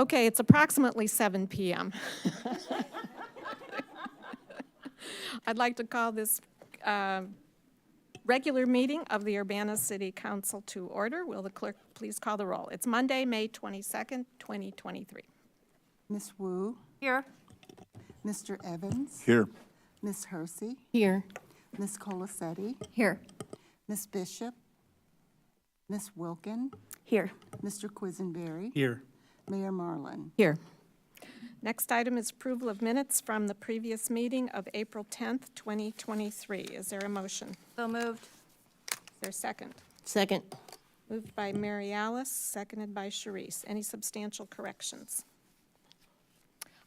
Okay, it's approximately 7 p.m. I'd like to call this regular meeting of the Urbana City Council to order. Will the clerk please call the roll? It's Monday, May 22nd, 2023. Ms. Wu, Here. Mr. Evans, Here. Ms. Hersey, Here. Ms. Colasetti, Here. Ms. Bishop, Ms. Wilkin, Here. Mr. Quisenberry, Here. Mayor Marlin. Here. Next item is approval of minutes from the previous meeting of April 10th, 2023. Is there a motion? So moved. Is there a second? Second. Moved by Mary Alice, seconded by Sharice. Any substantial corrections?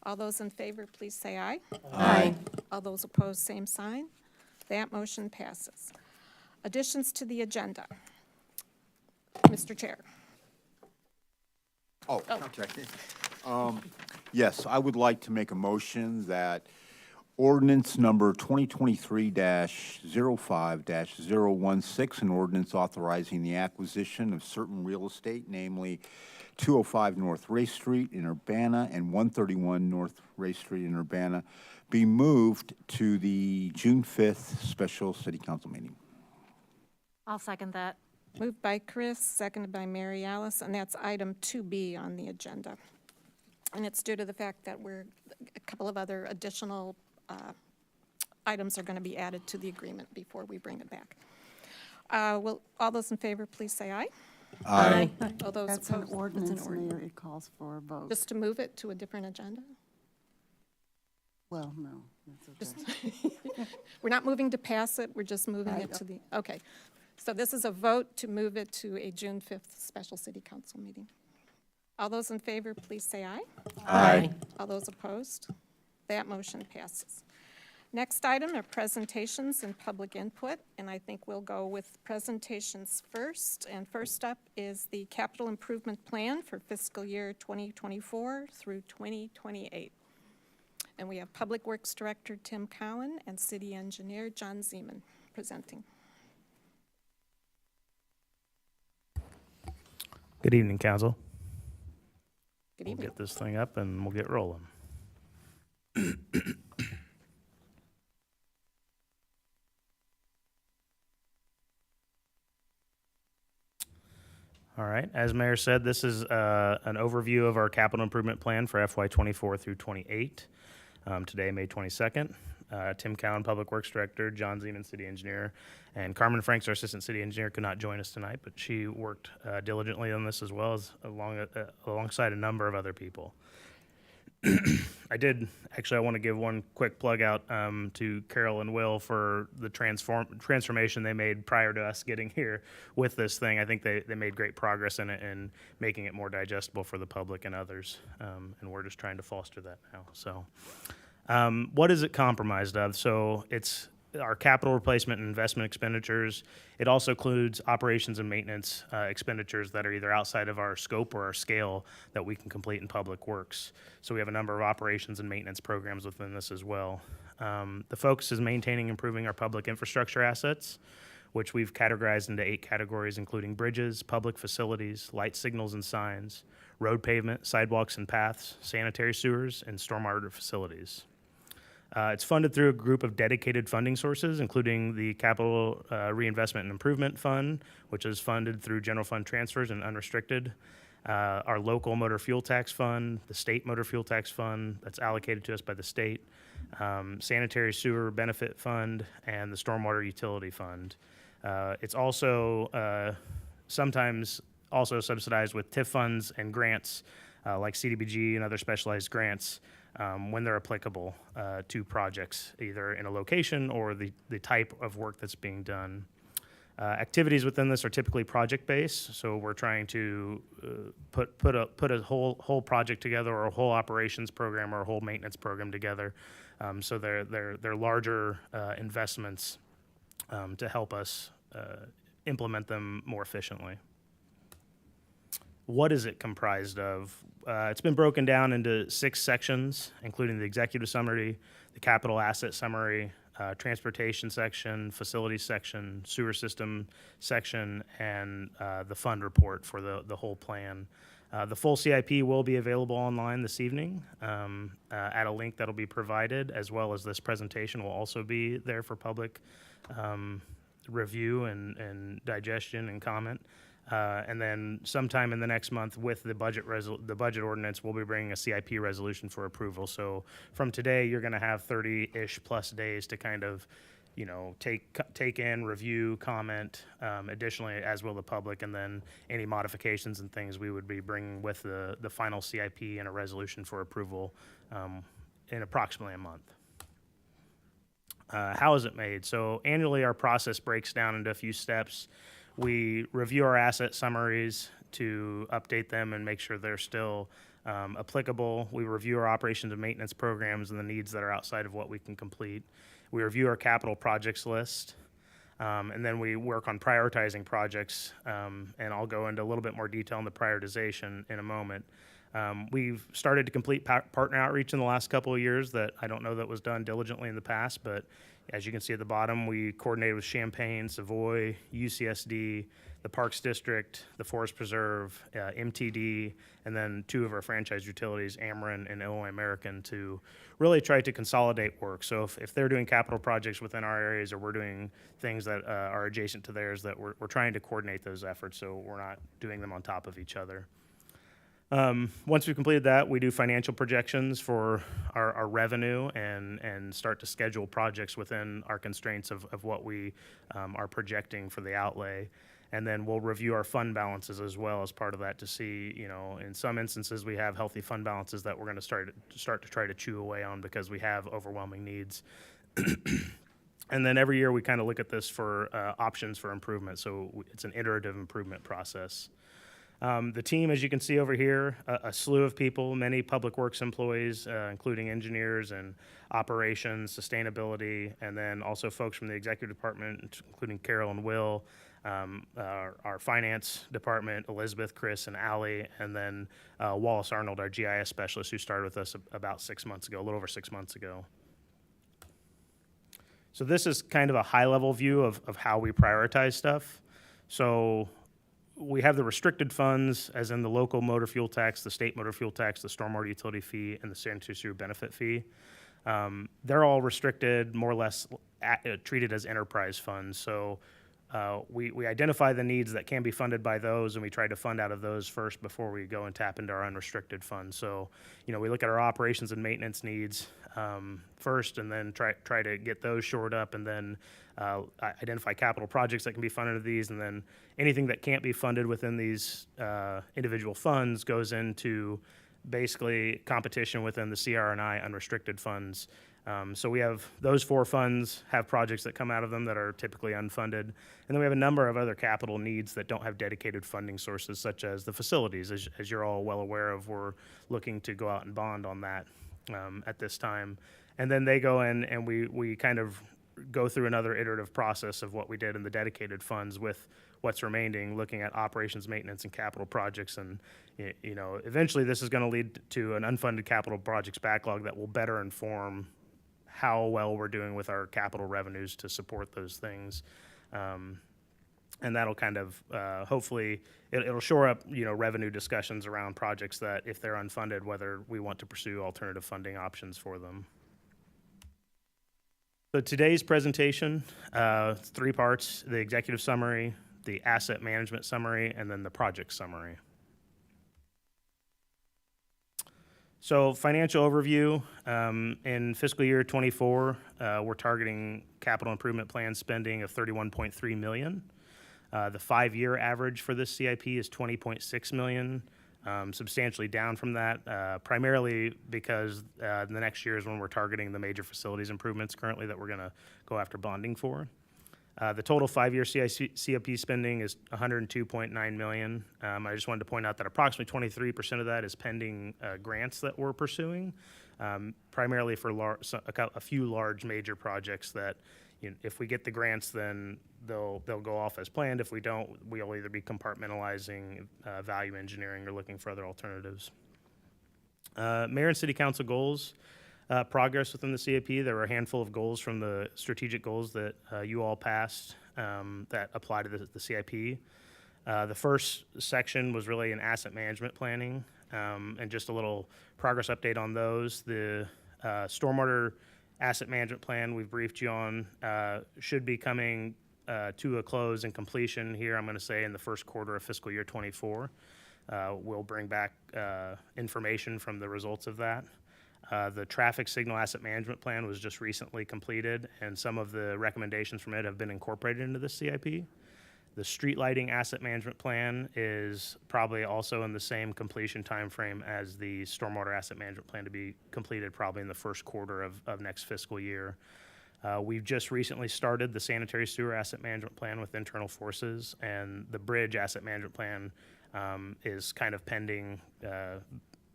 All those in favor, please say aye. Aye. All those opposed, same sign. That motion passes. Additions to the agenda. Mr. Chair. Oh, okay. Yes, I would like to make a motion that ordinance number 2023-05-016, an ordinance authorizing the acquisition of certain real estate, namely 205 North Race Street in Urbana and 131 North Race Street in Urbana, be moved to the June 5th special city council meeting. I'll second that. Moved by Chris, seconded by Mary Alice, and that's item 2B on the agenda. And it's due to the fact that a couple of other additional items are going to be added to the agreement before we bring it back. Will all those in favor please say aye? Aye. All those That's an opposed? ordinance, Mayor. It calls for a vote. Just to move it to a different agenda? Well, no, that's okay. We're not moving to pass it, we're just moving Right. it to the, okay. So this is a vote to move it to a June 5th special city council meeting. All those in favor, please say aye. Aye. All those opposed? That motion passes. Next item are presentations and public input, and I think we'll go with presentations first. And first up is the capital improvement plan for fiscal year 2024 through 2028. And we have Public Works Director Tim Cowan and City Engineer John Zeman presenting. Good evening, Council. Good We'll evening. get this thing up and we'll get rolling. All right, as Mayor said, this is an overview of our capital improvement plan for FY24 through 28. Today, May 22nd. Tim Cowan, Public Works Director, John Zeman, City Engineer, and Carmen Franks, our Assistant City Engineer, could not join us tonight, but she worked diligently on this as well as alongside a number of other people. I want to give one quick plug out to Carol and Will for the transformation they made prior to us getting here with this thing. I think they made great progress in it and making it more digestible for the public and others, and we're just trying to foster that now. So what is it comprised of? So it's our capital replacement and investment expenditures. It also includes operations and maintenance expenditures that are either outside of our scope or our scale that we can complete in public works. So we have a number of operations and maintenance programs within this as well. The focus is maintaining and improving our public infrastructure assets, which we've categorized into 8 categories, including bridges, public facilities, light signals and signs, road pavement, sidewalks and paths, sanitary sewers, and stormwater facilities. It's funded through a group of dedicated funding sources, including the Capital Reinvestment and Improvement Fund, which is funded through general fund transfers and unrestricted, our local motor fuel tax fund, the state motor fuel tax fund that's allocated to us by the state, sanitary sewer benefit fund, and the stormwater utility fund. It's also sometimes also subsidized with TIF funds and grants like CDBG and other specialized grants when they're applicable to projects, either in a location or the type of work that's being done. Activities within this are typically project-based, so we're trying to put a whole project together, or a whole operations program, or a whole maintenance program together. So they're larger investments to help us implement them more efficiently. What is it comprised of? It's been broken down into 6 sections, including the executive summary, the capital asset summary, transportation section, facilities section, sewer system section, and the fund report for the whole plan. The full CIP will be available online this evening at a link that'll be provided, as well as this presentation will also be there for public review and digestion and comment. And then sometime in the next month with the budget ordinance, we'll be bringing a CIP resolution for approval. So from today, you're going to have 30-ish plus days to kind of, you know, take in, review, comment, additionally, as will the public, and then any modifications and things we would be bringing with the final CIP and a resolution for approval in approximately a month. How is it made? So annually, our process breaks down into a few steps. We review our asset summaries to update them and make sure they're still applicable. We review our operations and maintenance programs and the needs that are outside of what we can complete. We review our capital projects list, and then we work on prioritizing projects, and I'll go into a little bit more detail on the prioritization in a moment. We've started to complete partner outreach in the last couple of years that I don't know that was done diligently in the past, but as you can see at the bottom, we coordinated with Champaign, Savoy, UCSD, the Parks District, the Forest Preserve, MTD, and then two of our franchise utilities, Ameren and Illinois American, to really try to consolidate work. So if they're doing capital projects within our areas or we're doing things that are adjacent to theirs, that we're trying to coordinate those efforts so we're not doing them on top of each other. Once we've completed that, we do financial projections for our revenue and start to schedule projects within our constraints of what we are projecting for the outlay. And then we'll review our fund balances as well as part of that to see, you know, in some instances we have healthy fund balances that we're going to start to try to chew away on because we have overwhelming needs. And then every year we kind of look at this for options for improvement. So it's an iterative improvement process. The team, as you can see over here, a slew of people, many public works employees, including engineers and operations, sustainability, and then also folks from the executive department, including Carol and Will, our finance department, Elizabeth, Chris, and Allie, and then Wallace Arnold, our GIS specialist, who started with us about 6 months ago, a little over 6 months ago. So this is kind of a high-level view of how we prioritize stuff. So we have the restricted funds, as in the local motor fuel tax, the state motor fuel tax, the stormwater utility fee, and the sanitary sewer benefit fee. They're all restricted, more or less treated as enterprise funds. So we identify the needs that can be funded by those, and we try to fund out of those first before we go and tap into our unrestricted funds. So, you know, we look at our operations and maintenance needs first, and then try to get those shored up, and then identify capital projects that can be funded of these, and then anything that can't be funded within these individual funds goes into basically competition within the CR&I unrestricted funds. So we have those four funds have projects that come out of them that are typically unfunded. And then we have a number of other capital needs that don't have dedicated funding sources, such as the facilities. As you're all well aware of, we're looking to go out and bond on that at this time. And then they go in and we kind of go through another iterative process of what we did in the dedicated funds with what's remaining, looking at operations, maintenance, and capital projects. And, you know, eventually this is going to lead to an unfunded capital projects backlog that will better inform how well we're doing with our capital revenues to support those things. And that'll kind of, hopefully, it'll shore up, you know, revenue discussions around projects that if they're unfunded, whether we want to pursue alternative funding options for them. So today's presentation, it's 3 parts: the executive summary, the asset management summary, and then the project summary. So financial overview, in fiscal year 24, we're targeting capital improvement plan spending of $31.3 million. The 5-year average for this CIP is $20.6 million, substantially down from that, primarily because the next year is when we're targeting the major facilities improvements currently that we're going to go after bonding for. The total 5-year CIP spending is $102.9 million. I just wanted to point out that approximately 23% of that is pending grants that we're pursuing, primarily for a few large major projects that, you know, if we get the grants, then they'll go off as planned. If we don't, we'll either be compartmentalizing value engineering or looking for other alternatives. Mayor and City Council goals. progress within the CIP. There were a handful of goals from the strategic goals that you all passed that apply to the CIP. The first section was really an asset management planning, and just a little progress update on those. The stormwater asset management plan we've briefed you on should be coming to a close and completion here, I'm going to say, in the first quarter of fiscal year '24. We'll bring back information from the results of that. The traffic signal asset management plan was just recently completed, and some of the recommendations from it have been incorporated into the CIP. The street lighting asset management plan is probably also in the same completion timeframe as the stormwater asset management plan, to be completed probably in the first quarter of next fiscal year. We've just recently started the sanitary sewer asset management plan with internal forces, and the bridge asset management plan is kind of pending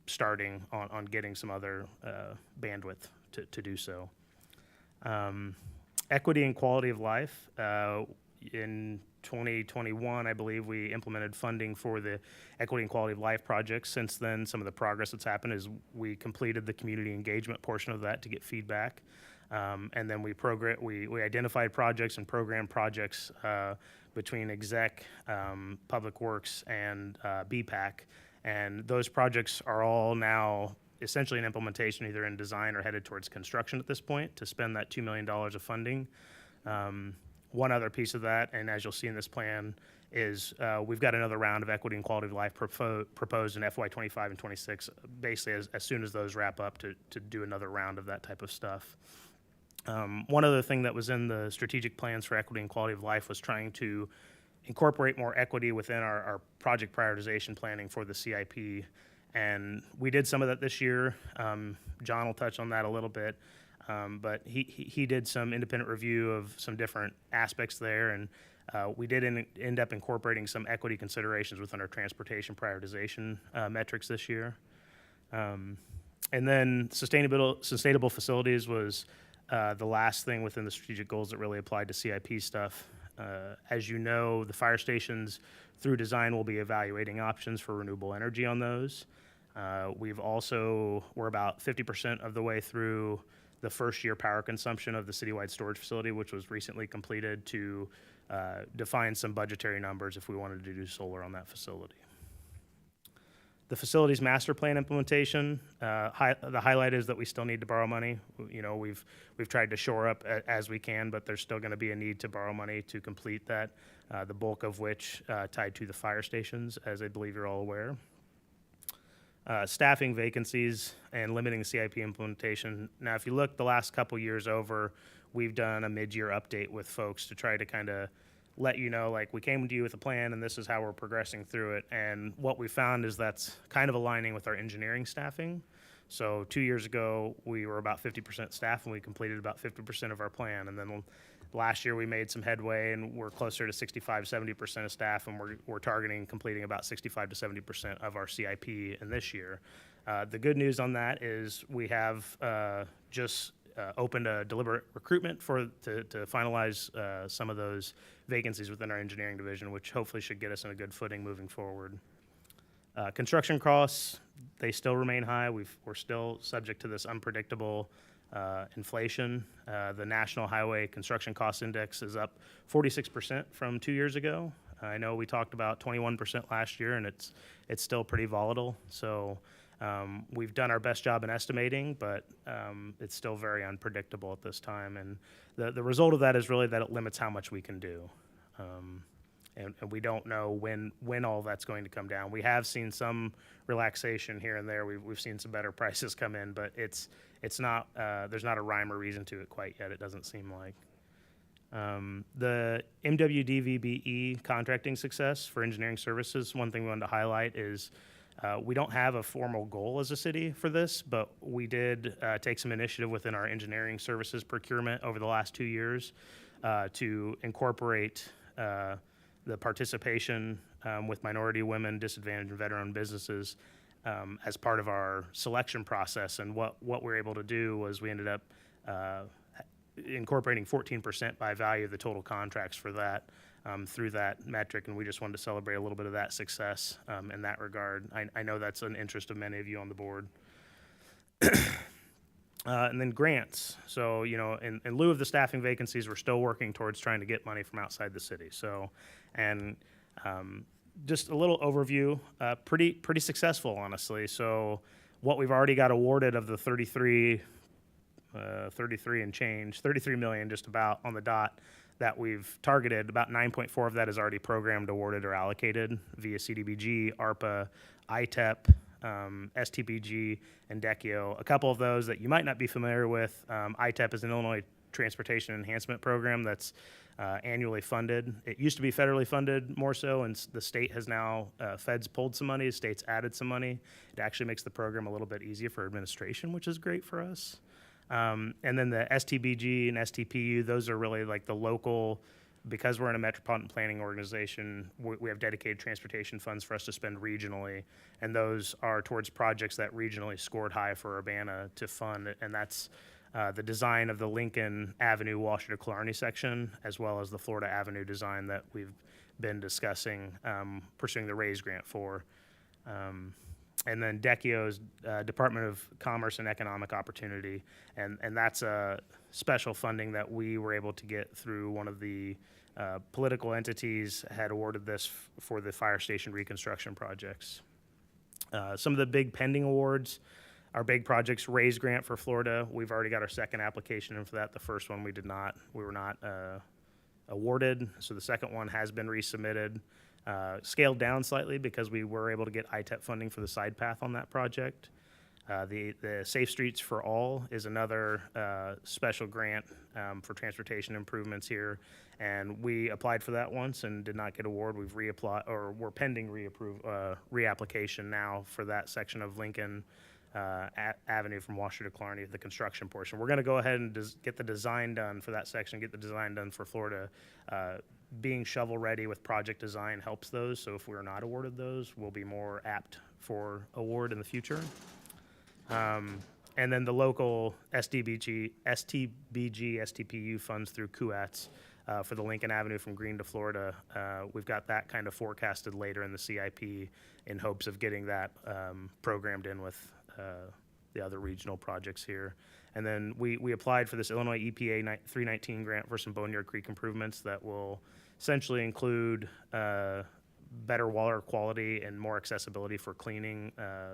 starting on getting some other bandwidth to do so. Equity and quality of life. In 2021, I believe we implemented funding for the equity and quality of life projects. Since then, some of the progress that's happened is we completed the community engagement portion of that to get feedback. And then we identified projects and programmed projects between exec, public works, and BPAC. And those projects are all now essentially in implementation, either in design or headed towards construction at this point, to spend that $2 million of funding. One other piece of that, and as you'll see in this plan, is we've got another round of equity and quality of life proposed in FY '25 and '26, basically as soon as those wrap up, to do another round of that type of stuff. One other thing that was in the strategic plans for equity and quality of life was trying to incorporate more equity within our project prioritization planning for the CIP. And we did some of that this year. John will touch on that a little bit. But he did some independent review of some different aspects there, and we did end up incorporating some equity considerations within our transportation prioritization metrics this year. And then sustainable facilities was the last thing within the strategic goals that really applied to CIP stuff. As you know, the fire stations, through design, will be evaluating options for renewable energy on those. We're about 50% of the way through the first year power consumption of the citywide storage facility, which was recently completed, to define some budgetary numbers if we wanted to do solar on that facility. The facilities master plan implementation, the highlight is that we still need to borrow money. You know, we've tried to shore up as we can, but there's still going to be a need to borrow money to complete that, the bulk of which tied to the fire stations, as I believe you're all aware. Staffing vacancies and limiting CIP implementation. Now, if you look the last couple years over, we've done a mid-year update with folks to try to kind of let you know, like, we came to you with a plan and this is how we're progressing through it. And what we found is that's kind of aligning with our engineering staffing. So 2 years ago, we were about 50% staff and we completed about 50% of our plan. And then last year we made some headway and we're closer to 65, 70% of staff, and we're targeting completing about 65 to 70% of our CIP in this year. The good news on that is we have just opened a deliberate recruitment to finalize some of those vacancies within our engineering division, which hopefully should get us in a good footing moving forward. Construction costs, they still remain high. We're still subject to this unpredictable inflation. The National Highway Construction Cost Index is up 46% from 2 years ago. I know we talked about 21% last year, and it's still pretty volatile. So we've done our best job in estimating, but it's still very unpredictable at this time. And the result of that is really that it limits how much we can do. And we don't know when all that's going to come down. We have seen some relaxation here and there. We've seen some better prices come in, but it's not there's not a rhyme or reason to it quite yet. It doesn't seem like. The MWDVBE contracting success for engineering services. One thing we wanted to highlight is we don't have a formal goal as a city for this, but we did take some initiative within our engineering services procurement over the last 2 years to incorporate the participation with minority, women, disadvantaged, and veteran businesses as part of our selection process. And what we're able to do was we ended up incorporating 14% by value of the total contracts for that through that metric, and we just wanted to celebrate a little bit of that success in that regard. I know that's an interest of many of you on the board. And then grants. So, you know, in lieu of the staffing vacancies, we're still working towards trying to get money from outside the city. So, and just a little overview, pretty successful, honestly. So what we've already got awarded of the 33 and change, 33 million just about on the dot that we've targeted, about 9.4 of that is already programmed, awarded, or allocated via CDBG, ARPA, ITEP, STPG, and DECIO. A couple of those that you might not be familiar with, ITEP is an Illinois Transportation Enhancement Program that's annually funded. It used to be federally funded more so, and the state has now, feds pulled some money, the state's added some money. It actually makes the program a little bit easier for administration, which is great for us. And then the STBG and STPU, those are really like the local, because we're in a metropolitan planning organization, we have dedicated transportation funds for us to spend regionally, and those are towards projects that regionally scored high for Urbana to fund, and that's the design of the Lincoln Avenue, Washington Killarney section, as well as the Florida Avenue design that we've been discussing, pursuing the RAISE grant for. And then DECIO's Department of Commerce and Economic Opportunity, and that's a special funding that we were able to get through one of the political entities had awarded this for the fire station reconstruction projects. Some of the big pending awards, our big projects, RAISE grant for Florida, we've already got our second application in for that. The first one we were not awarded, so the second one has been resubmitted. Scaled down slightly because we were able to get ITEP funding for the side path on that project. The Safe Streets for All is another special grant for transportation improvements here, and we applied for that once and did not get award. We've reapplied, or we're pending reapplication now for that section of Lincoln Avenue from Washington to Killarney, the construction portion. We're going to go ahead and get the design done for that section, get the design done for Florida. Being shovel ready with project design helps those, so if we're not awarded those, we'll be more apt for award in the future. And then the local STBG, STPU funds through CUATS for the Lincoln Avenue from Greene to Florida. We've got that kind of forecasted later in the CIP in hopes of getting that programmed in with the other regional projects here. And then we applied for this Illinois EPA 319 grant for some Boneyard Creek improvements that will essentially include better water quality and more accessibility for cleaning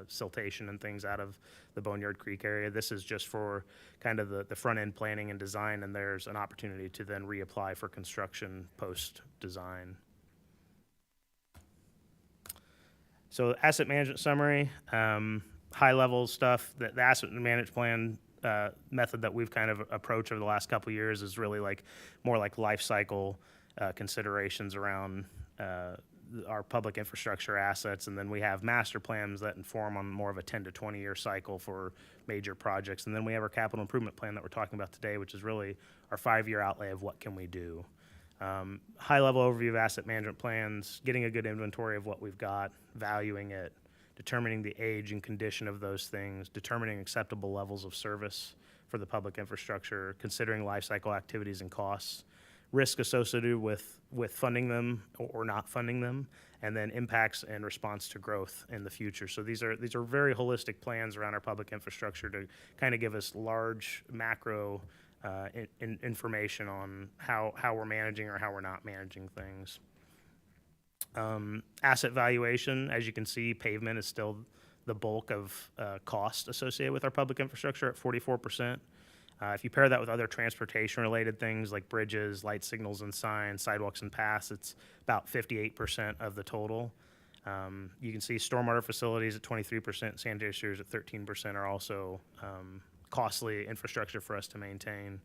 siltation and things out of the Boneyard Creek area. This is just for kind of the front end planning and design, and there's an opportunity to then reapply for construction post design. So asset management summary, high level stuff. The asset management plan method that we've kind of approached over the last couple of years is really like more like life cycle considerations around our public infrastructure assets, and then we have master plans that inform on more of a 10 to 20 year cycle for major projects, and then we have our capital improvement plan that we're talking about today, which is really our 5-year outlay of what can we do. High level overview of asset management plans, getting a good inventory of what we've got, valuing it, determining the age and condition of those things, determining acceptable levels of service for the public infrastructure, considering life cycle activities and costs, risk associated with funding them or not funding them, and then impacts and response to growth in the future. So these are very holistic plans around our public infrastructure to kind of give us large macro information on how we're managing or how we're not managing things. Asset valuation, as you can see, pavement is still the bulk of cost associated with our public infrastructure at 44%. If you pair that with other transportation-related things like bridges, light signals and signs, sidewalks and paths, it's about 58% of the total. You can see stormwater facilities at 23%, sanitary sewers at 13% are also costly infrastructure for us to maintain.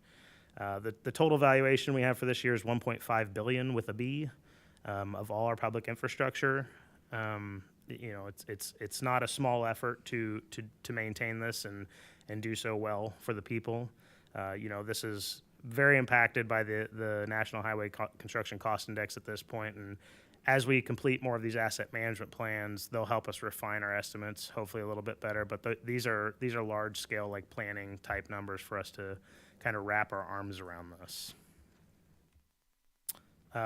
The total valuation we have for this year is $1.5 billion with a B of all our public infrastructure. You know, it's not a small effort to maintain this and do so well for the people. You know, this is very impacted by the National Highway Construction Cost Index at this point, and as we complete more of these asset management plans, they'll help us refine our estimates, hopefully a little bit better. But these are large scale, like planning type numbers for us to kind of wrap our arms around this.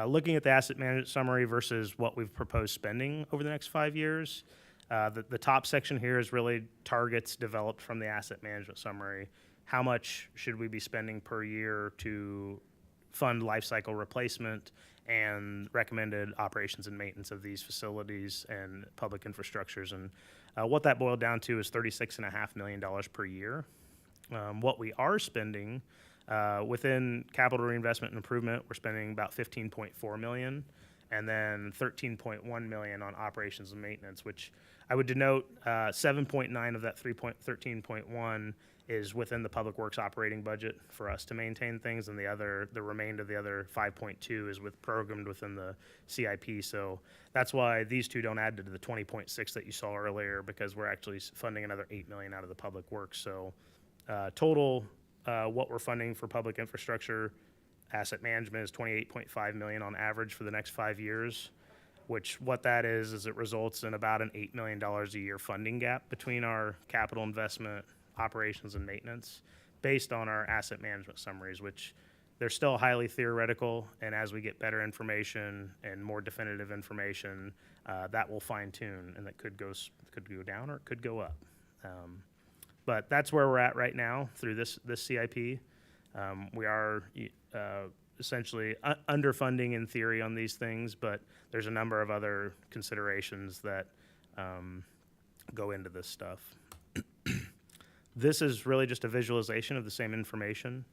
Looking at the asset management summary versus what we've proposed spending over the next 5 years, the top section here is really targets developed from the asset management summary. how much should we be spending per year to fund life cycle replacement and recommended operations and maintenance of these facilities and public infrastructures. And what that boiled down to is $36.5 million per year. What we are spending within capital reinvestment and improvement, we're spending about $15.4 million, and then $13.1 million on operations and maintenance, which I would denote 7.9 of that 13.1 is within the Public Works operating budget for us to maintain things, and the remainder of the other 5.2 is programmed within the CIP. So that's why these two don't add to the 20.6 that you saw earlier, because we're actually funding another $8 million out of the Public Works. So total, what we're funding for public infrastructure asset management is $28.5 million on average for the next 5 years, which what that is it results in about an $8 million a year funding gap between our capital investment, operations, and maintenance based on our asset management summaries, which they're still highly theoretical, and as we get better information and more definitive information, that will fine tune, and that could go down or it could go up. But that's where we're at right now through this CIP. We are essentially underfunding in theory on these things, but there's a number of other considerations that go into this stuff. This is really just a visualization of the same information.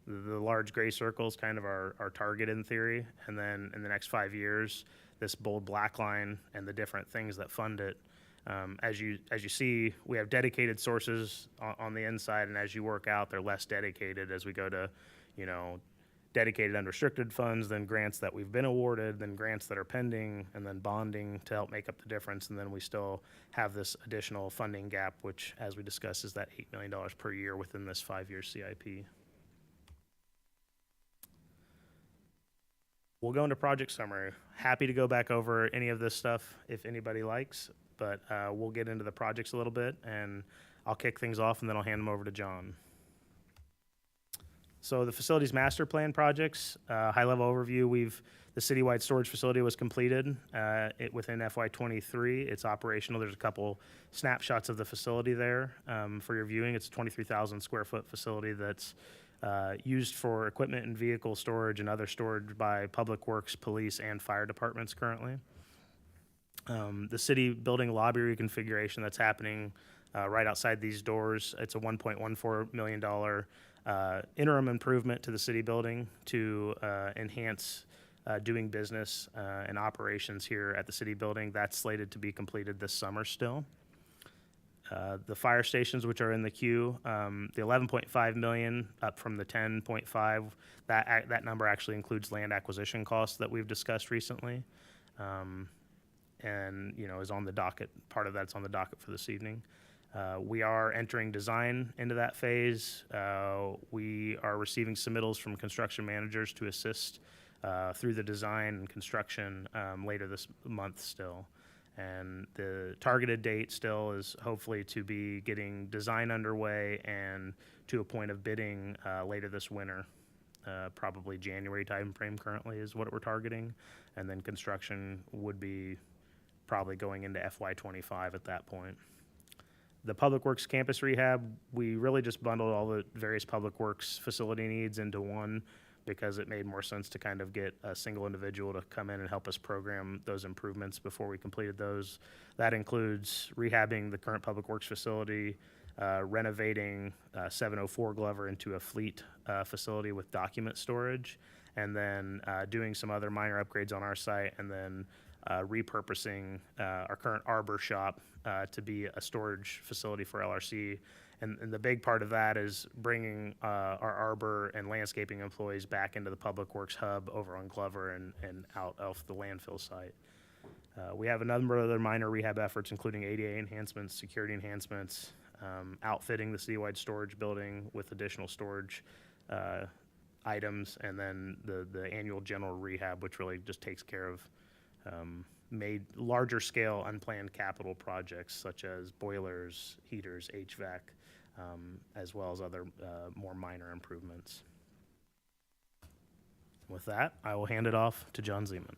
The large gray circles kind of our target in theory, and then in the next 5 years, this bold black line and the different things that fund it. As you see, we have dedicated sources on the inside, and as you work out, they're less dedicated as we go to, dedicated unrestricted funds, then grants that we've been awarded, then grants that are pending, and then bonding to help make up the difference. And then we still have this additional funding gap, which, as we discussed, is that $8 million per year within this 5-year CIP. We'll go into project summary. Happy to go back over any of this stuff if anybody likes, but we'll get into the projects a little bit, and I'll kick things off, and then I'll hand them over to John. So the facilities master plan projects, high-level overview, the citywide storage facility was completed within FY23. It's operational. There's a couple snapshots of the facility there for your viewing. It's a 23,000 square foot facility that's used for equipment and vehicle storage and other storage by Public Works, police, and fire departments currently. The city building lobby reconfiguration that's happening right outside these doors. It's a $1.14 million interim improvement to the city building to enhance doing business and operations here at the city building. That's slated to be completed this summer still. The fire stations, which are in the queue, the $11.5 million up from the $10.5, that number actually includes land acquisition costs that we've discussed recently, and is on the docket. Part of that's on the docket for this evening. We are entering design into that phase. We are receiving submittals from construction managers to assist through the design and construction later this month still. And the targeted date still is hopefully to be getting design underway and to a point of bidding later this winter. Probably January timeframe currently is what we're targeting. And then construction would be probably going into FY25 at that point. The Public Works campus rehab, we really just bundled all the various Public Works facility needs into one because it made more sense to kind of get a single individual to come in and help us program those improvements before we completed those. That includes rehabbing the current Public Works facility, renovating 704 Glover into a fleet facility with document storage, and then doing some other minor upgrades on our site, and then repurposing our current arbor shop to be a storage facility for LRC. And the big part of that is bringing our arbor and landscaping employees back into the Public Works hub over on Glover and out of the landfill site. We have a number of other minor rehab efforts, including ADA enhancements, security enhancements, outfitting the citywide storage building with additional storage items, and then the annual general rehab, which really just takes care of made larger scale unplanned capital projects such as boilers, heaters, HVAC, as well as other more minor improvements. With that, I will hand it off to John Zeman.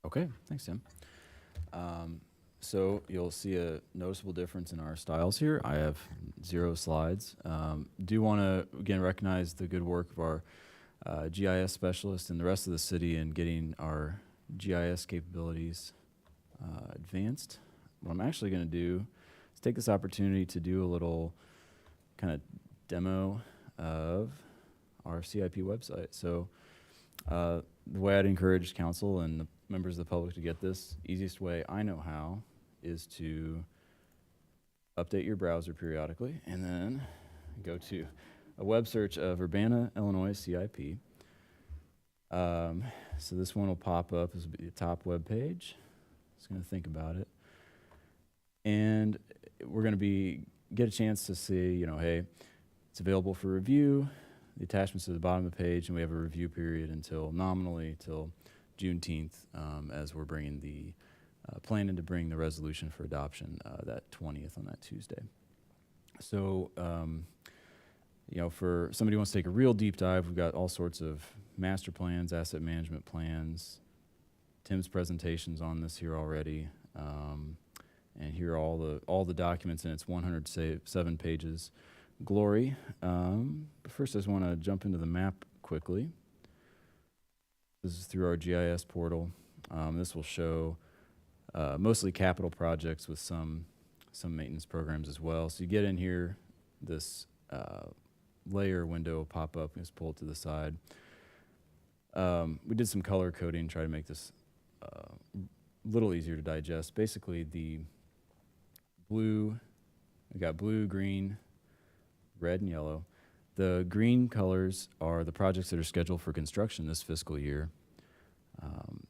Okay, thanks, Tim. So you'll see a noticeable difference in our styles here. I have 0 slides. Do want to, again, recognize the good work of our GIS specialist and the rest of the city in getting our GIS capabilities advanced. What I'm actually going to do is take this opportunity to do a little kind of demo of our CIP website. So the way I'd encourage council and the members of the public to get this, easiest way I know how is to update your browser periodically and then go to a web search of Urbana, Illinois CIP. So this one will pop up as the top web page. Just going to think about it. And we're going to get a chance to see, you know, hey, it's available for review. The attachments to the bottom of the page, and we have a review period until nominally till Juneteenth, as we're bringing the planning to bring the resolution for adoption that 20th on that Tuesday. So, you know, for somebody who wants to take a real deep dive, we've got all sorts of master plans, asset management plans. Tim's presentations on this here already, and here are all the documents, and it's 107 pages. Glory. But first, I just want to jump into the map quickly. This is through our GIS portal. This will show mostly capital projects with some maintenance programs as well. So you get in here, this layer window will pop up and just pull it to the side. We did some color coding to try to make this a little easier to digest. Basically, the blue, we got blue, green, red, and yellow. The green colors are the projects that are scheduled for construction this fiscal year.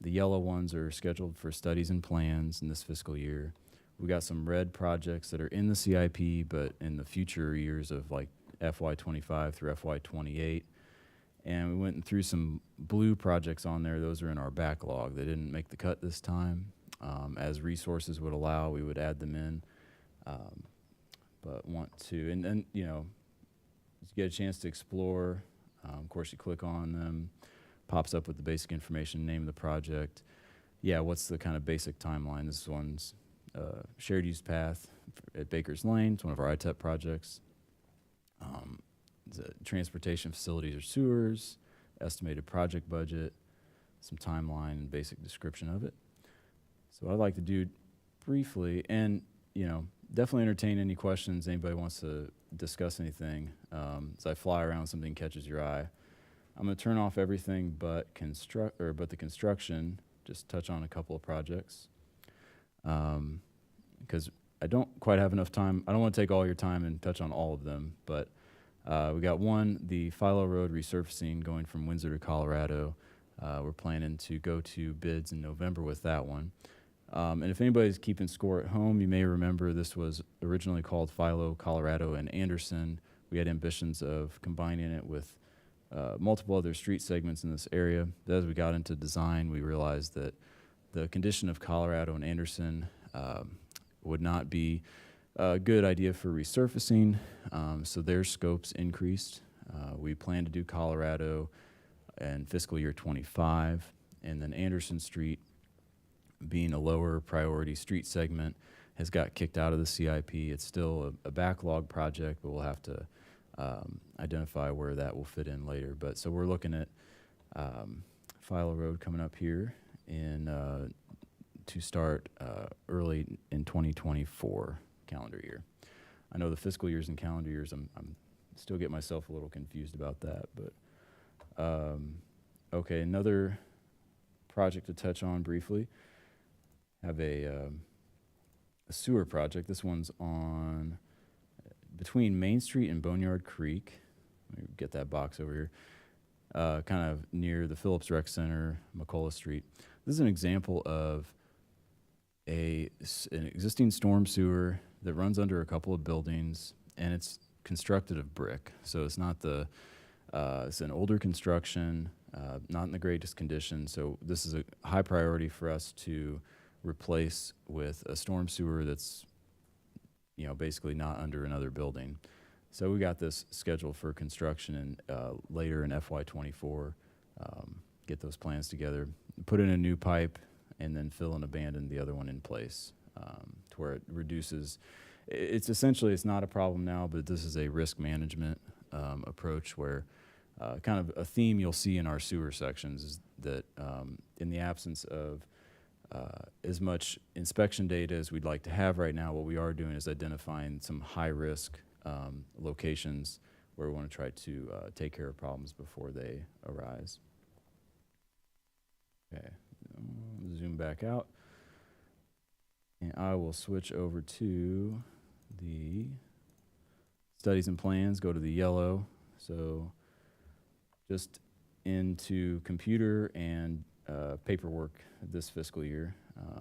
The yellow ones are scheduled for studies and plans in this fiscal year. We got some red projects that are in the CIP, but in the future years of like FY25 through FY28. And we went through some blue projects on there. Those are in our backlog. They didn't make the cut this time. As resources would allow, we would add them in. But want to, and then, you know, you get a chance to explore. Of course, you click on them, pops up with the basic information, name of the project. Yeah, what's the kind of basic timeline? This one's shared use path at Baker's Lane. It's one of our ITEP projects. The transportation facilities or sewers, estimated project budget, some timeline and basic description of it. So what I'd like to do briefly, and, you know, definitely entertain any questions. Anybody wants to discuss anything. As I fly around, something catches your eye. I'm going to turn off everything but the construction. Just touch on a couple of projects, because I don't quite have enough time. I don't want to take all your time and touch on all of them, but we got one, the Philo Road resurfacing going from Windsor to Colorado. We're planning to go to bids in November with that one. And if anybody's keeping score at home, you may remember this was originally called Philo, Colorado, and Anderson. We had ambitions of combining it with multiple other street segments in this area. But as we got into design, we realized that the condition of Colorado and Anderson would not be a good idea for resurfacing, so their scopes increased. We plan to do Colorado in fiscal year 25, and then Anderson Street, being a lower priority street segment, has got kicked out of the CIP. It's still a backlog project, but we'll have to identify where that will fit in later. But so we're looking at Philo Road coming up here to start early in 2024 calendar year. I know the fiscal years and calendar years, I'm still get myself a little confused about that, but okay, another project to touch on briefly. Have a sewer project. This one's on between Main Street and Boneyard Creek. Let me get that box over here. Kind of near the Phillips Rec Center, McCullough Street. This is an example of an existing storm sewer that runs under a couple of buildings, and it's constructed of brick. So it's not it's an older construction, not in the greatest condition. So this is a high priority for us to replace with a storm sewer that's, you know, basically not under another building. So we got this scheduled for construction later in FY24. Get those plans together, put in a new pipe, and then fill and abandon the other one in place. to where it reduces. It's essentially, it's not a problem now, but this is a risk management approach where kind of a theme you'll see in our sewer sections is that in the absence of as much inspection data as we'd like to have right now, what we are doing is identifying some high-risk locations where we want to try to take care of problems before they arise. Okay, zoom back out. And I will switch over to the studies and plans, go to the yellow. So just into computer and paperwork this fiscal year,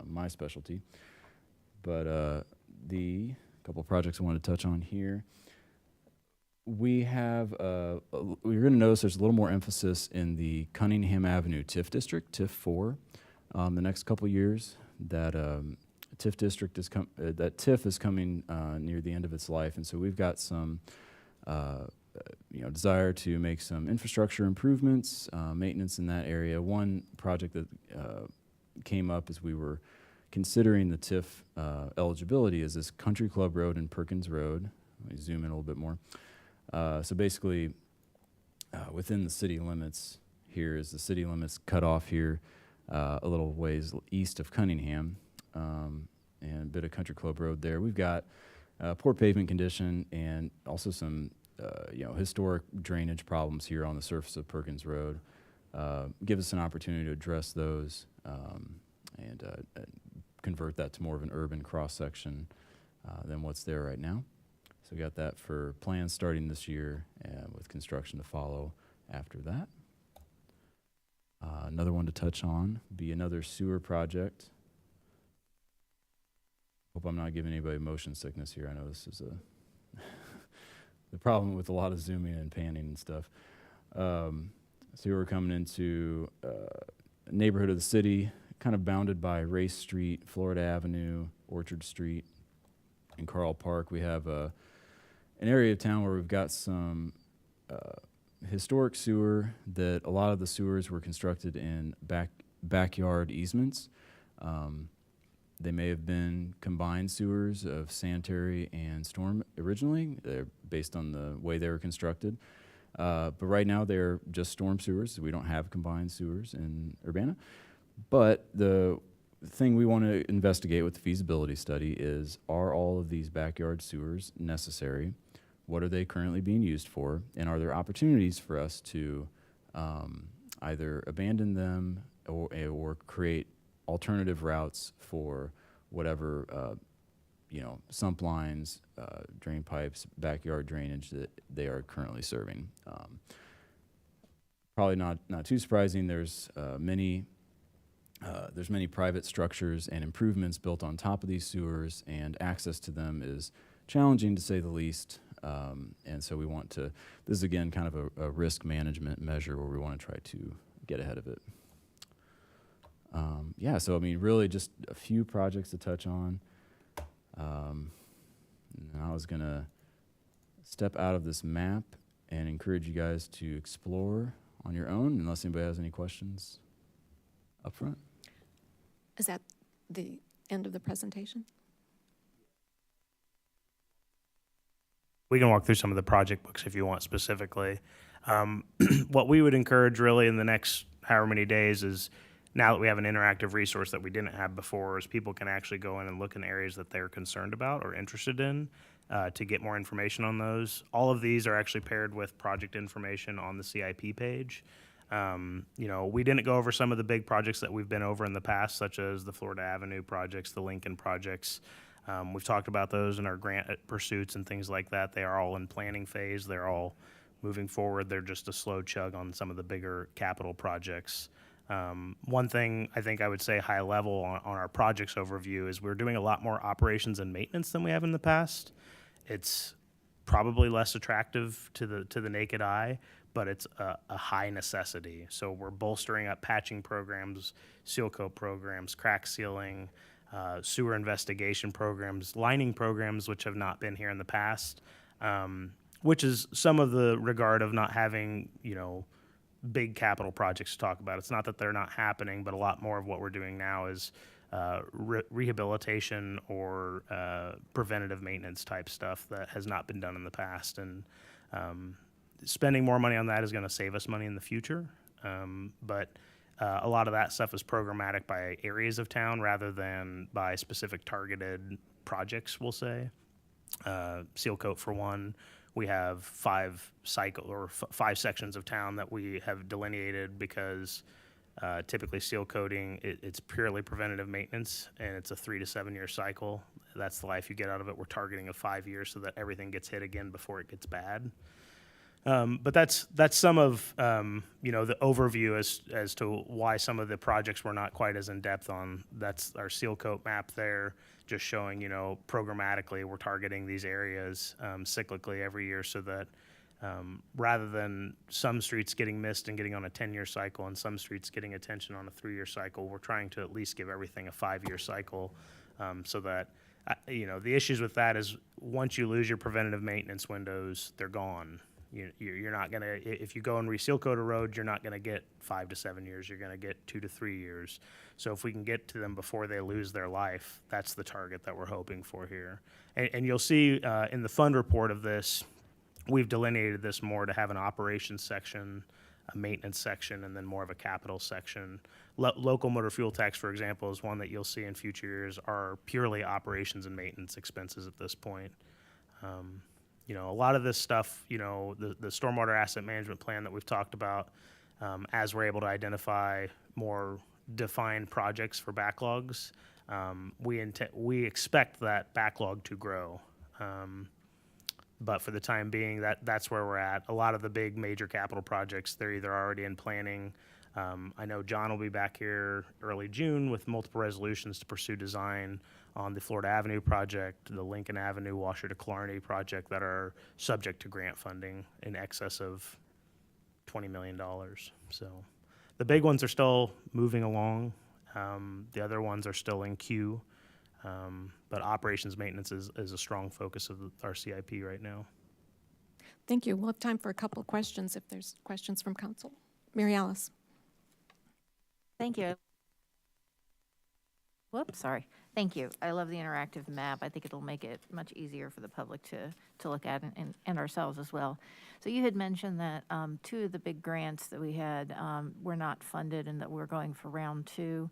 my specialty. But the couple projects I want to touch on here. We have, you're going to notice there's a little more emphasis in the Cunningham Avenue TIF district, TIF 4, the next couple years. That TIF district is that TIF is coming near the end of its life, and so we've got some, desire to make some infrastructure improvements, maintenance in that area. One project that came up as we were considering the TIF eligibility is this Country Club Road and Perkins Road. Let me zoom in a little bit more. So basically, within the city limits, here is the city limits cut off here a little ways east of Cunningham, and a bit of Country Club Road there. We've got poor pavement condition and also some historic drainage problems here on the surface of Perkins Road. Give us an opportunity to address those and convert that to more of an urban cross-section than what's there right now. So we got that for plans starting this year and with construction to follow after that. Another one to touch on would be another sewer project. Hope I'm not giving anybody motion sickness here. I know this is the problem with a lot of zooming and panning and stuff. So we're coming into a neighborhood of the city, kind of bounded by Race Street, Florida Avenue, Orchard Street, and Carl Park. We have an area of town where we've got some historic sewer that a lot of the sewers were constructed in backyard easements. They may have been combined sewers of sanitary and storm originally. They're based on the way they were constructed. But right now they're just storm sewers. We don't have combined sewers in Urbana. But the thing we want to investigate with the feasibility study is, are all of these backyard sewers necessary? What are they currently being used for? And are there opportunities for us to either abandon them or create alternative routes for whatever, sump lines, drain pipes, backyard drainage that they are currently serving? Probably not too surprising. There's many private structures and improvements built on top of these sewers, and access to them is challenging to say the least. And so we want to, this is again kind of a risk management measure where we want to try to get ahead of it. So I mean, really just a few projects to touch on. And I was gonna step out of this map and encourage you guys to explore on your own, unless anybody has any questions up front. Is that the end of the presentation? We can walk through some of the project books if you want specifically. What we would encourage really in the next however many days is, now that we have an interactive resource that we didn't have before, is people can actually go in and look in areas that they're concerned about or interested in to get more information on those. All of these are actually paired with project information on the CIP page. We didn't go over some of the big projects that we've been over in the past, such as the Florida Avenue projects, the Lincoln projects. We've talked about those in our grant pursuits and things like that. They are all in planning phase. They're all moving forward. They're just a slow chug on some of the bigger capital projects. One thing I think I would say high level on our projects overview is we're doing a lot more operations and maintenance than we have in the past. It's probably less attractive to the naked eye, but it's a high necessity. So we're bolstering up patching programs, seal coat programs, crack sealing, sewer investigation programs, lining programs, which have not been here in the past, which is some of the regard of not having, big capital projects to talk about. It's not that they're not happening, but a lot more of what we're doing now is rehabilitation or preventative maintenance type stuff that has not been done in the past. And spending more money on that is going to save us money in the future. But a lot of that stuff is programmatic by areas of town rather than by specific targeted projects, we'll say. Seal coat for one. We have five sections of town that we have delineated because typically seal coating, it's purely preventative maintenance, and it's a 3 to 7 year cycle. That's the life you get out of it. We're targeting a 5 years so that everything gets hit again before it gets bad. But that's some of the overview as to why some of the projects we're not quite as in depth on. That's our seal coat map there, just showing programmatically we're targeting these areas cyclically every year, so that rather than some streets getting missed and getting on a 10-year cycle and some streets getting attention on a 3-year cycle, we're trying to at least give everything a 5-year cycle, so that the issues with that is once you lose your preventative maintenance windows, they're gone. You're not going to, if you go and reseal coat a road, you're not going to get 5 to 7 years. You're going to get 2 to 3 years. So if we can get to them before they lose their life, that's the target that we're hoping for here. And you'll see in the fund report of this, we've delineated this more to have an operations section, a maintenance section, and then more of a capital section. Local motor fuel tax, for example, is one that you'll see in future years are purely operations and maintenance expenses at this point. A lot of this stuff, the stormwater asset management plan that we've talked about, as we're able to identify more defined projects for backlogs, we expect that backlog to grow. But for the time being, that's where we're at. A lot of the big major capital projects, they're either already in planning. I know John will be back here early June with multiple resolutions to pursue design on the Florida Avenue project, the Lincoln Avenue, Washer to Killarney project that are subject to grant funding in excess of $20 million. So the big ones are still moving along. The other ones are still in queue. But operations maintenance is a strong focus of our CIP right now. Thank you. We'll have time for a couple of questions if there's questions from council. Mary Alice. Thank you. Whoops, sorry. Thank you. I love the interactive map. I think it'll make it much easier for the public to look at and ourselves as well. So you had mentioned that 2 of the big grants that we had were not funded and that we're going for round 2.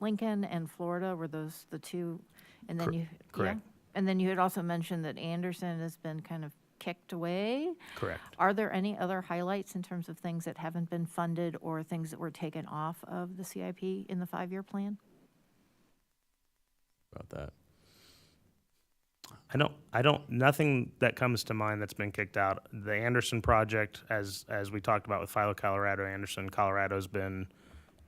Lincoln and Florida, were those the 2? And then Correct. Yeah? And then you had also mentioned that Anderson has been kind of kicked away. Correct. Are there any other highlights in terms of things that haven't been funded or things that were taken off of the CIP in the 5-year plan? About that. Nothing that comes to mind that's been kicked out. The Anderson project, as we talked about with Philo Colorado, Colorado's been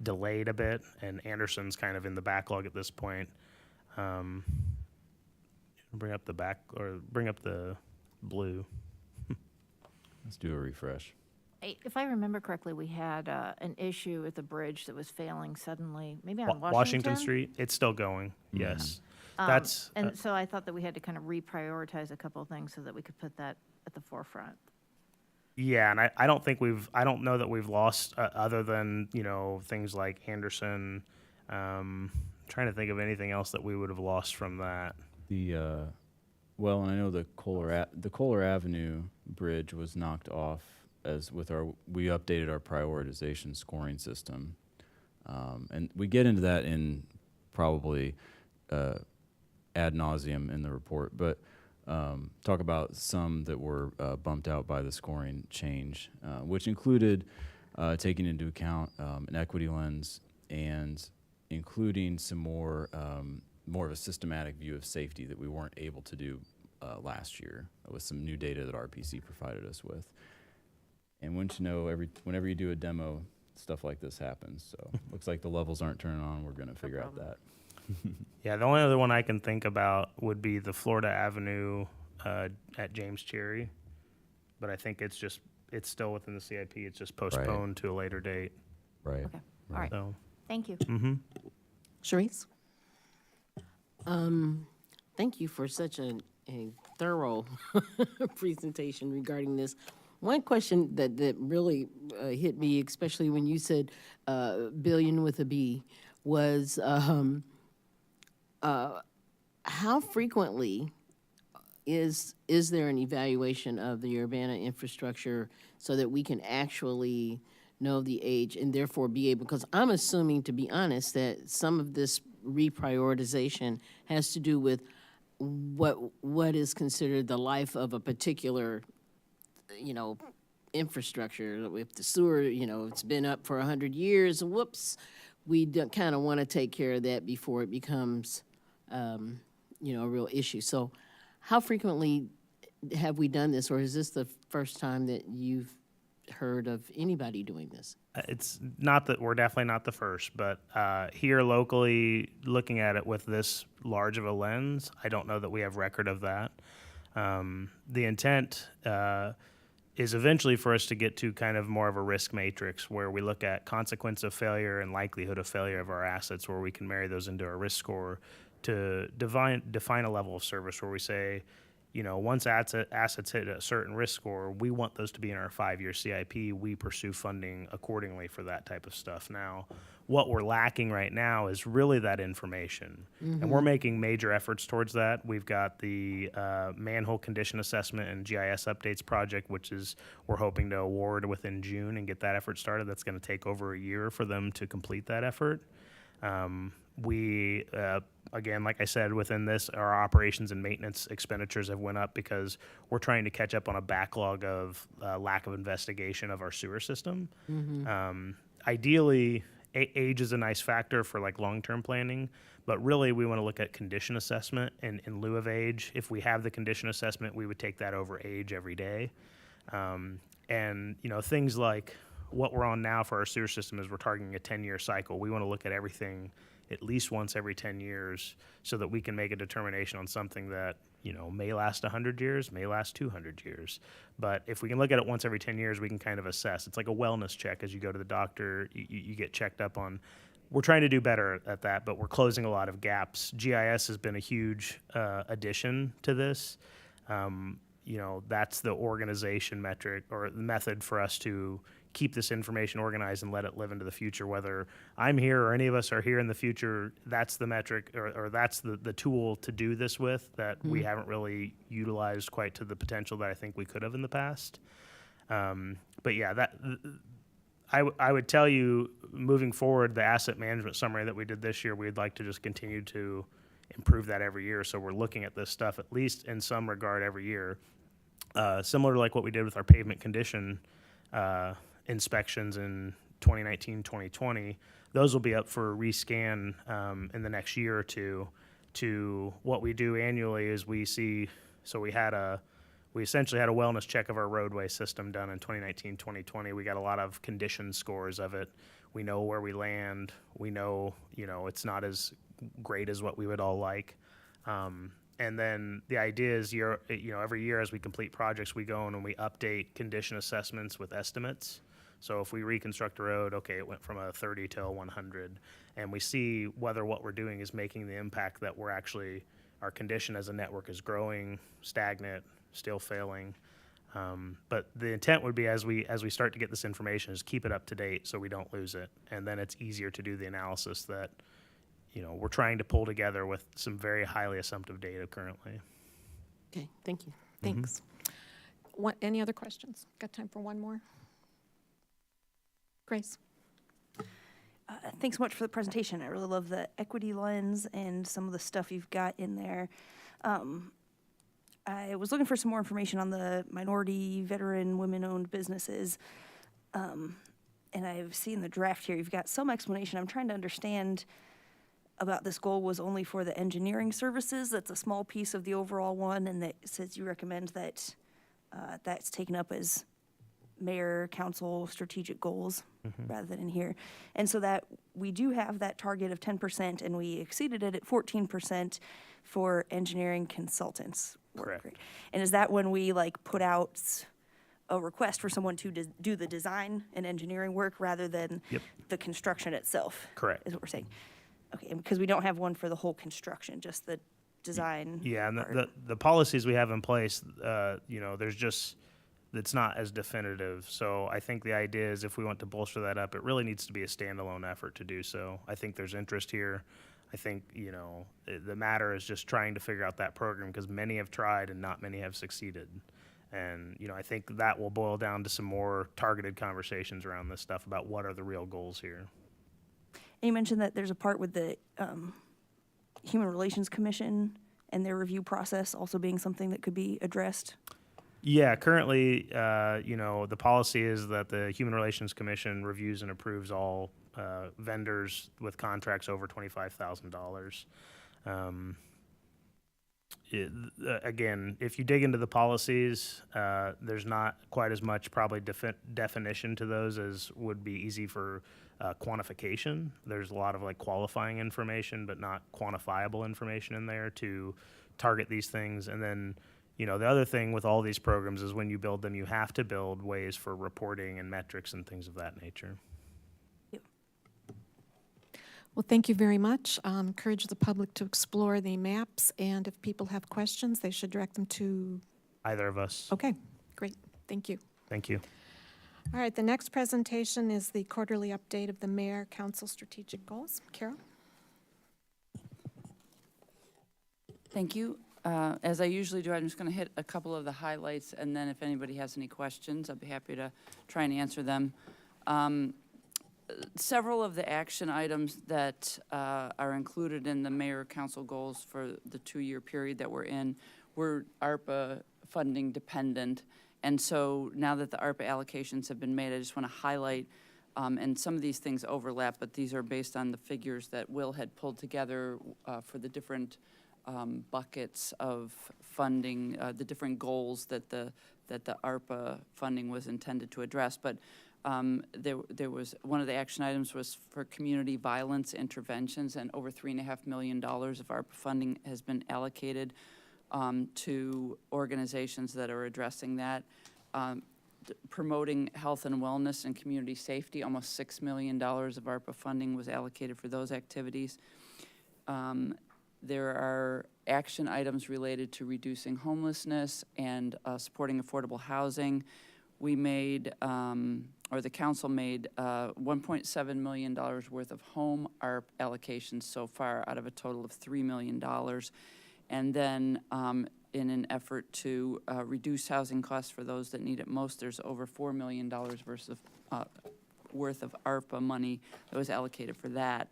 delayed a bit, and Anderson's kind of in the backlog at this point. Bring up the blue. Let's do a refresh. If I remember correctly, we had an issue with the bridge that was failing suddenly, maybe on Washington Street, it's still going, yes. And so I thought that we had to kind of reprioritize a couple of things so that we could put that at the forefront. Yeah, and I don't know that we've lost other than, things like Anderson. Trying to think of anything else that we would have lost from that. Well, I know the Kohler Avenue bridge was knocked off we updated our prioritization scoring system. And we get into that in probably ad nauseum in the report, but talk about some that were bumped out by the scoring change, which included taking into account an equity lens and including some more of a systematic view of safety that we weren't able to do last year with some new data that RPC provided us with. And wouldn't you know, whenever you do a demo, stuff like this happens. So looks like the levels aren't turning on. We're going to figure out that. Yeah, the only other one I can think about would be the Florida Avenue at James Cherry. But I think it's still within the CIP. It's just postponed to a later date. Right. Okay, all right. So, Thank you. Sharice? Thank you for such a thorough presentation regarding this. One question that really hit me, especially when you said billion with a B, was how frequently is there an evaluation of the Urbana infrastructure so that we can actually know the age and therefore be able, because I'm assuming, to be honest, that some of this reprioritization has to do with what is considered the life of a particular, you know, infrastructure. If the sewer, you know, it's been up for 100 years, whoops, we kind of want to take care of that before it becomes, you know, a real issue. So how frequently have we done this, or is this the first time that you've heard of anybody doing this? It's not that we're definitely not the first, but here locally, looking at it with this large of a lens, I don't know that we have record of that. The intent is eventually for us to get to kind of more of a risk matrix where we look at consequence of failure and likelihood of failure of our assets, where we can marry those into a risk score to define a level of service where we say, you know, once assets hit a certain risk score, we want those to be in our 5-year CIP. We pursue funding accordingly for that type of stuff. Now, what we're lacking right now is really that information. And we're making major efforts towards that. We've got the manhole condition assessment and GIS updates project, which is we're hoping to award within June and get that effort started. That's going to take over a year for them to complete that effort. We, again, like I said, within this, our operations and maintenance expenditures have went up because we're trying to catch up on a backlog of lack of investigation of our sewer system. Ideally, age is a nice factor for like long-term planning, but really we want to look at condition assessment in lieu of age. If we have the condition assessment, we would take that over age every day. And, you know, things like what we're on now for our sewer system is we're targeting a 10-year cycle. We want to look at everything at least once every 10 years so that we can make a determination on something that, you know, may last 100 years, may last 200 years. But if we can look at it once every 10 years, we can kind of assess. It's like a wellness check. As you go to the doctor, you get checked up on. We're trying to do better at that, but we're closing a lot of gaps. GIS has been a huge addition to this. You know, that's the organization metric or method for us to keep this information organized and let it live into the future. Whether I'm here or any of us are here in the future, that's the metric or that's the tool to do this with that we haven't really utilized quite to the potential that I think we could have in the past. But yeah, I would tell you, moving forward, the asset management summary that we did this year, we'd like to just continue to improve that every year. So we're looking at this stuff, at least in some regard, every year. Similar to like what we did with our pavement condition inspections in 2019, 2020, those will be up for rescan in the next year or two. To what we do annually is we essentially had a wellness check of our roadway system done in 2019, 2020. We got a lot of condition scores of it. We know where we land. We know, you know, it's not as great as what we would all like. And then the idea is, every year as we complete projects, we go in and we update condition assessments with estimates. So if we reconstruct a road, okay, it went from a 30 to a 100, and we see whether what we're doing is making the impact that we're actually, our condition as a network is growing, stagnant, still failing. But the intent would be as we start to get this information is keep it up to date so we don't lose it. And then it's easier to do the analysis that, you know, we're trying to pull together with some very highly assumptive data currently. Okay, thank you. Thanks. Any other questions? Got time for one more? Grace? Thanks so much for the presentation. I really love the equity lens and some of the stuff you've got in there. I was looking for some more information on the minority, veteran, women-owned businesses. And I've seen the draft here. You've got some explanation. I'm trying to understand about this goal was only for the engineering services. That's a small piece of the overall one, and that says you recommend that that's taken up as mayor, council strategic goals rather than in here. And so that we do have that target of 10%, and we exceeded it at 14% for engineering consultants. Correct. Great. And is that when we like put out a request for someone to do the design and engineering work rather than the construction itself? Correct. Is what we're saying. Okay, and because we don't have one for the whole construction, just the design. Yeah, and part. the policies we have in place, you know, there's just it's not as definitive. So I think the idea is if we want to bolster that up, it really needs to be a standalone effort to do so. I think there's interest here. I think, the matter is just trying to figure out that program because many have tried and not many have succeeded. And, I think that will boil down to some more targeted conversations around this stuff about what are the real goals here. And you mentioned that there's a part with the Human Relations Commission and their review process also being something that could be addressed. Yeah, currently, the policy is that the Human Relations Commission reviews and approves all vendors with contracts over $25,000. Again, if you dig into the policies, there's not quite as much probably definition to those as would be easy for quantification. There's a lot of like qualifying information, but not quantifiable information in there to target these things. And then, the other thing with all these programs is when you build them, you have to build ways for reporting and metrics and things of that nature. Well, thank you very much. Encourage the public to explore the maps, and if people have questions, they should direct them to... Either of us. Okay, great. Thank you. Thank you. All right, the next presentation is the quarterly update of the Mayor Council Strategic Goals. Carol? Thank you. As I usually do, I'm just going to hit a couple of the highlights, and then if anybody has any questions, I'll be happy to try and answer them. Several of the action items that are included in the mayor council goals for the 2-year period that we're in were ARPA funding dependent. And so now that the ARPA allocations have been made, I just want to highlight, and some of these things overlap, but these are based on the figures that Will had pulled together for the different buckets of funding, the different goals that the ARPA funding was intended to address. But there was, one of the action items was for community violence interventions, and over $3.5 million of ARPA funding has been allocated to organizations that are addressing that. Promoting health and wellness and community safety, almost $6 million of ARPA funding was allocated for those activities. There are action items related to reducing homelessness and supporting affordable housing. We made, or the council made $1.7 million worth of home ARP allocations so far out of a total of $3 million. And then in an effort to reduce housing costs for those that need it most, there's over $4 million worth of ARPA money that was allocated for that.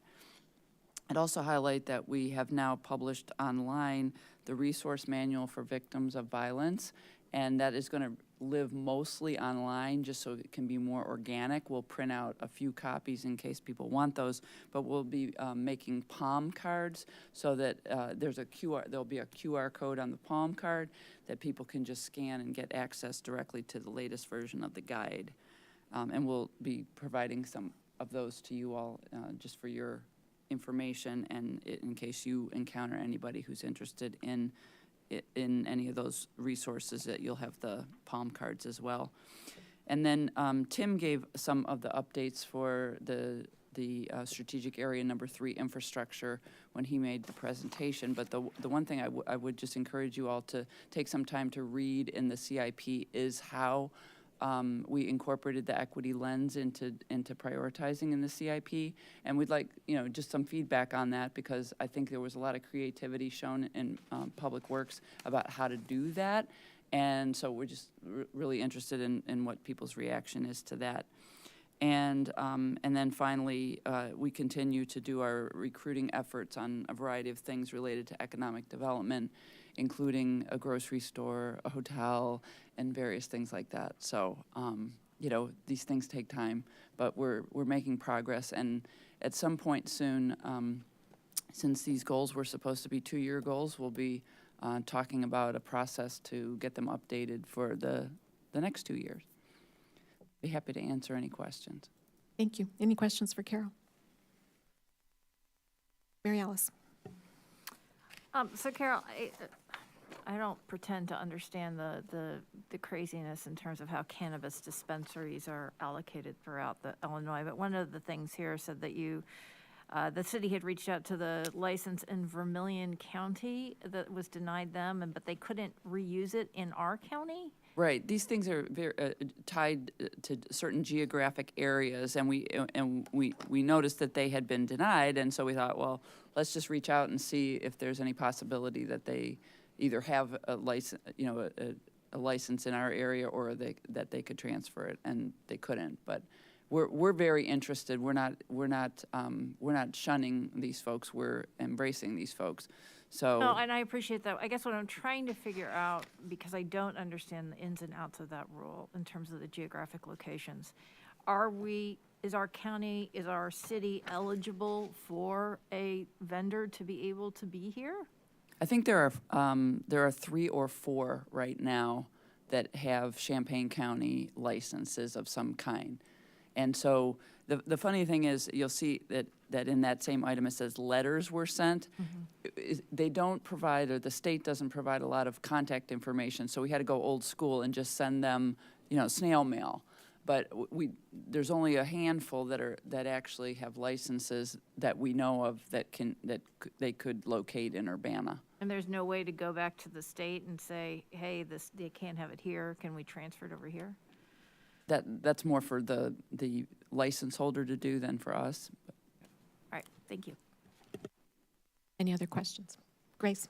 I'd also highlight that we have now published online the resource manual for victims of violence, and that is going to live mostly online just so it can be more organic. We'll print out a few copies in case people want those, but we'll be making palm cards so that there'll be a QR code on the palm card that people can just scan and get access directly to the latest version of the guide. And we'll be providing some of those to you all just for your information, and in case you encounter anybody who's interested in any of those resources, that you'll have the palm cards as well. And then Tim gave some of the updates for the strategic area number 3 infrastructure when he made the presentation. But the one thing I would just encourage you all to take some time to read in the CIP is how we incorporated the equity lens into prioritizing in the CIP, and we'd like just some feedback on that, because I think there was a lot of creativity shown in Public Works about how to do that, and so we're just really interested in what people's reaction is to that. And then finally, we continue to do our recruiting efforts on a variety of things related to economic development, including a grocery store, a hotel, and various things like that. So, these things take time, but we're making progress. And at some point soon, since these goals were supposed to be 2-year goals, we'll be talking about a process to get them updated for the next 2 years. Be happy to answer any questions. Thank you. Any questions for Carol? Mary Alice? So Carol, I don't pretend to understand the craziness in terms of how cannabis dispensaries are allocated throughout Illinois, but one of the things here said that you The city had reached out to the license in Vermilion County that was denied them, but they couldn't reuse it in our county. Right, these things are very tied to certain geographic areas, and we noticed that they had been denied, and so we thought, well, let's just reach out and see if there's any possibility that they either have a license, a license in our area, or that they could transfer it, and they couldn't. But we're very interested. We're not shunning these folks. We're embracing these folks. So. No, and I appreciate that. I guess what I'm trying to figure out, because I don't understand the ins and outs of that rule in terms of the geographic locations, is our county, is our city eligible for a vendor to be able to be here? I think there are 3 or 4 right now that have Champaign County licenses of some kind. And so the funny thing is, you'll see that in that same item it says letters were sent. They don't provide, or the state doesn't provide a lot of contact information, so we had to go old school and just send them, snail mail. But there's only a handful that actually have licenses that we know of that they could locate in Urbana. And there's no way to go back to the state and say, hey, they can't have it here, can we transfer it over here? That's more for the license holder to do than for us. All right, thank you. Any other questions? Grace?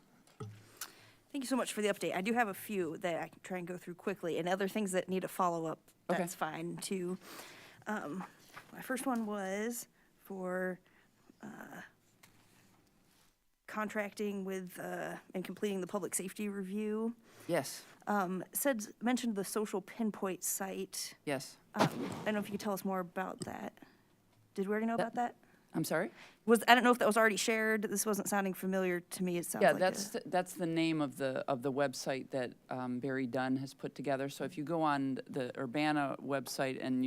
Thank you so much for the update. I do have a few that I can try and go through quickly, and other things that need a follow-up, Okay. that's fine too. My first one was for contracting with and completing the public safety review. Yes, Mentioned the social pinpoint site. yes. I don't know if you could tell us more about that. Did we already know about that? I'm sorry? I don't know if that was already shared. This wasn't sounding familiar to me. It sounds Yeah, like that's the name of the website that Barry Dunn has put together. So if you go on the Urbana website and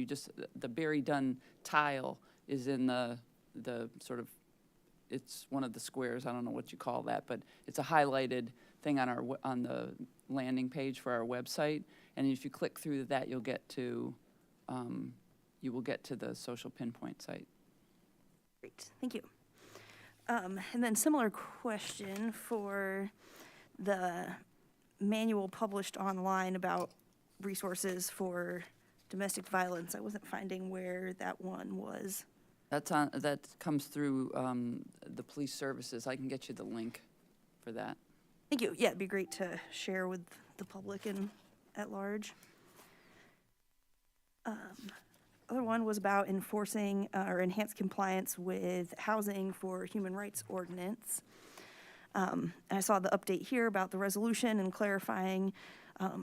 the Barry Dunn tile is in the sort of, it's one of the squares, I don't know what you call that, but it's a highlighted thing on the landing page for our website. And if you click through that, you will get to the social pinpoint site. Great, thank you. And then similar question for the manual published online about resources for domestic violence. I wasn't finding where that one was. That comes through the police services. I can get you the link for that. Thank you. Yeah, it'd be great to share with the public and at large. Other one was about enforcing or enhanced compliance with housing for human rights ordinance. And I saw the update here about the resolution and clarifying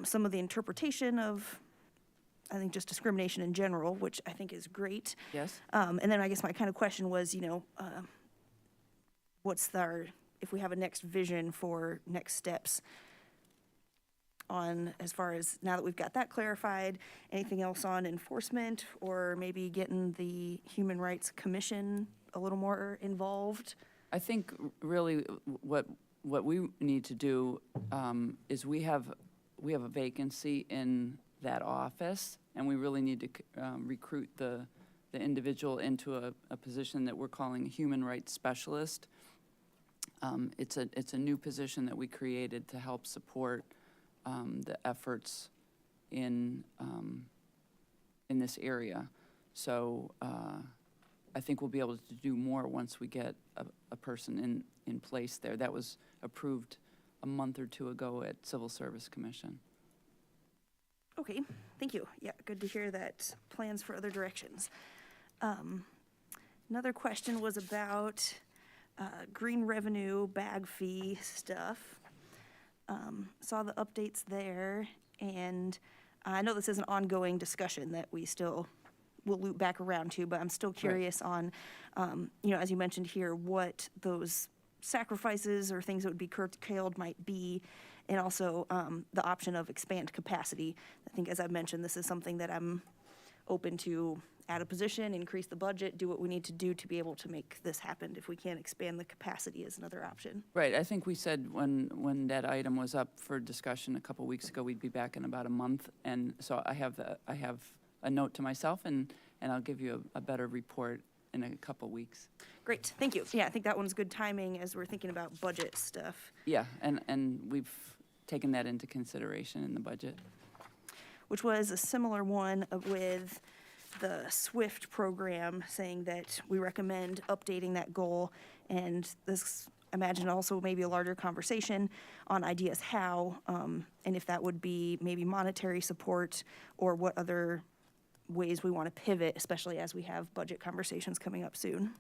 some of the interpretation of, I think, just discrimination in general, which I think is great. Yes? And then I guess my kind of question was, if we have a next vision for next steps on, as far as now that we've got that clarified, anything else on enforcement, or maybe getting the Human Rights Commission a little more involved? I think really what we need to do is we have a vacancy in that office, and we really need to recruit the individual into a position that we're calling a human rights specialist. It's a new position that we created to help support the efforts in this area. So I think we'll be able to do more once we get a person in place there. That was approved a month or 2 ago at Civil Service Commission. Okay, thank you. Yeah, good to hear that plans for other directions. Another question was about green revenue bag fee stuff. Saw the updates there, and I know this is an ongoing discussion that we still will loop back around to, but I'm still curious on, as you mentioned here, what those sacrifices or things that would be curtailed might be, and also the option of expand capacity. I think, as I've mentioned, this is something that I'm open to add a position, increase the budget, do what we need to do to be able to make this happen. If we can't expand the capacity is another option. Right, I think we said when that item was up for discussion a couple weeks ago, we'd be back in about a month. And so I have a note to myself, and I'll give you a better report in a couple weeks. Great, thank you. Yeah, I think that one's good timing as we're thinking about budget stuff, Yeah, and we've taken that into consideration in the budget. which was a similar one with the SWIFT program, saying that we recommend updating that goal. And this, I imagine, also maybe a larger conversation on ideas how, and if that would be maybe monetary support or what other ways we want to pivot, especially as we have budget conversations coming up soon.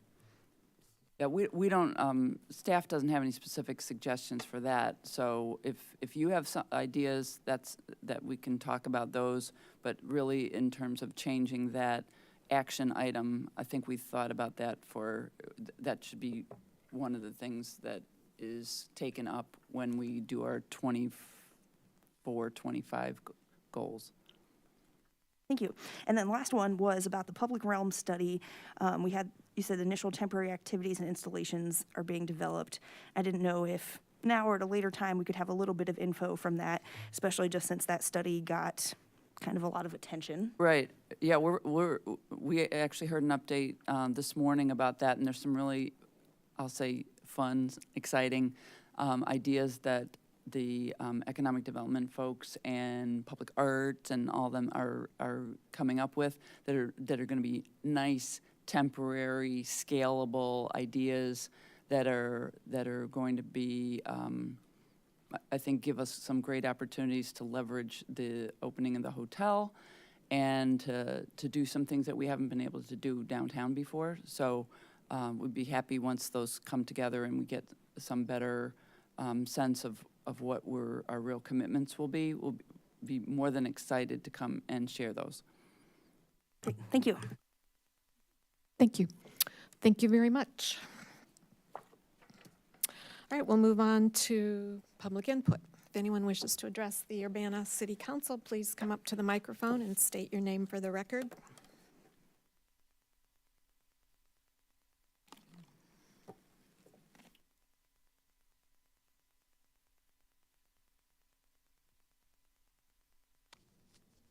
Yeah, we don't, staff doesn't have any specific suggestions for that. So if you have some ideas, that we can talk about those. But really, in terms of changing that action item, I think we thought about that that should be one of the things that is taken up when we do our 24, 25 goals. Thank you. And then last one was about the public realm study. You said initial temporary activities and installations are being developed. I didn't know if now or at a later time we could have a little bit of info from that, especially just since that study got kind of a lot of attention. Right. Yeah, we actually heard an update this morning about that, and there's some really, I'll say, fun, exciting ideas that the economic development folks and public art and all of them are coming up with that are going to be nice, temporary, scalable ideas that are going to be, I think, give us some great opportunities to leverage the opening of the hotel and to do some things that we haven't been able to do downtown before. So we'd be happy once those come together and we get some better sense of what our real commitments will be. We'll be more than excited to come and share those. Thank you. Thank you. Thank you very much. All right, we'll move on to public input. If anyone wishes to address the Urbana City Council, please come up to the microphone and state your name for the record.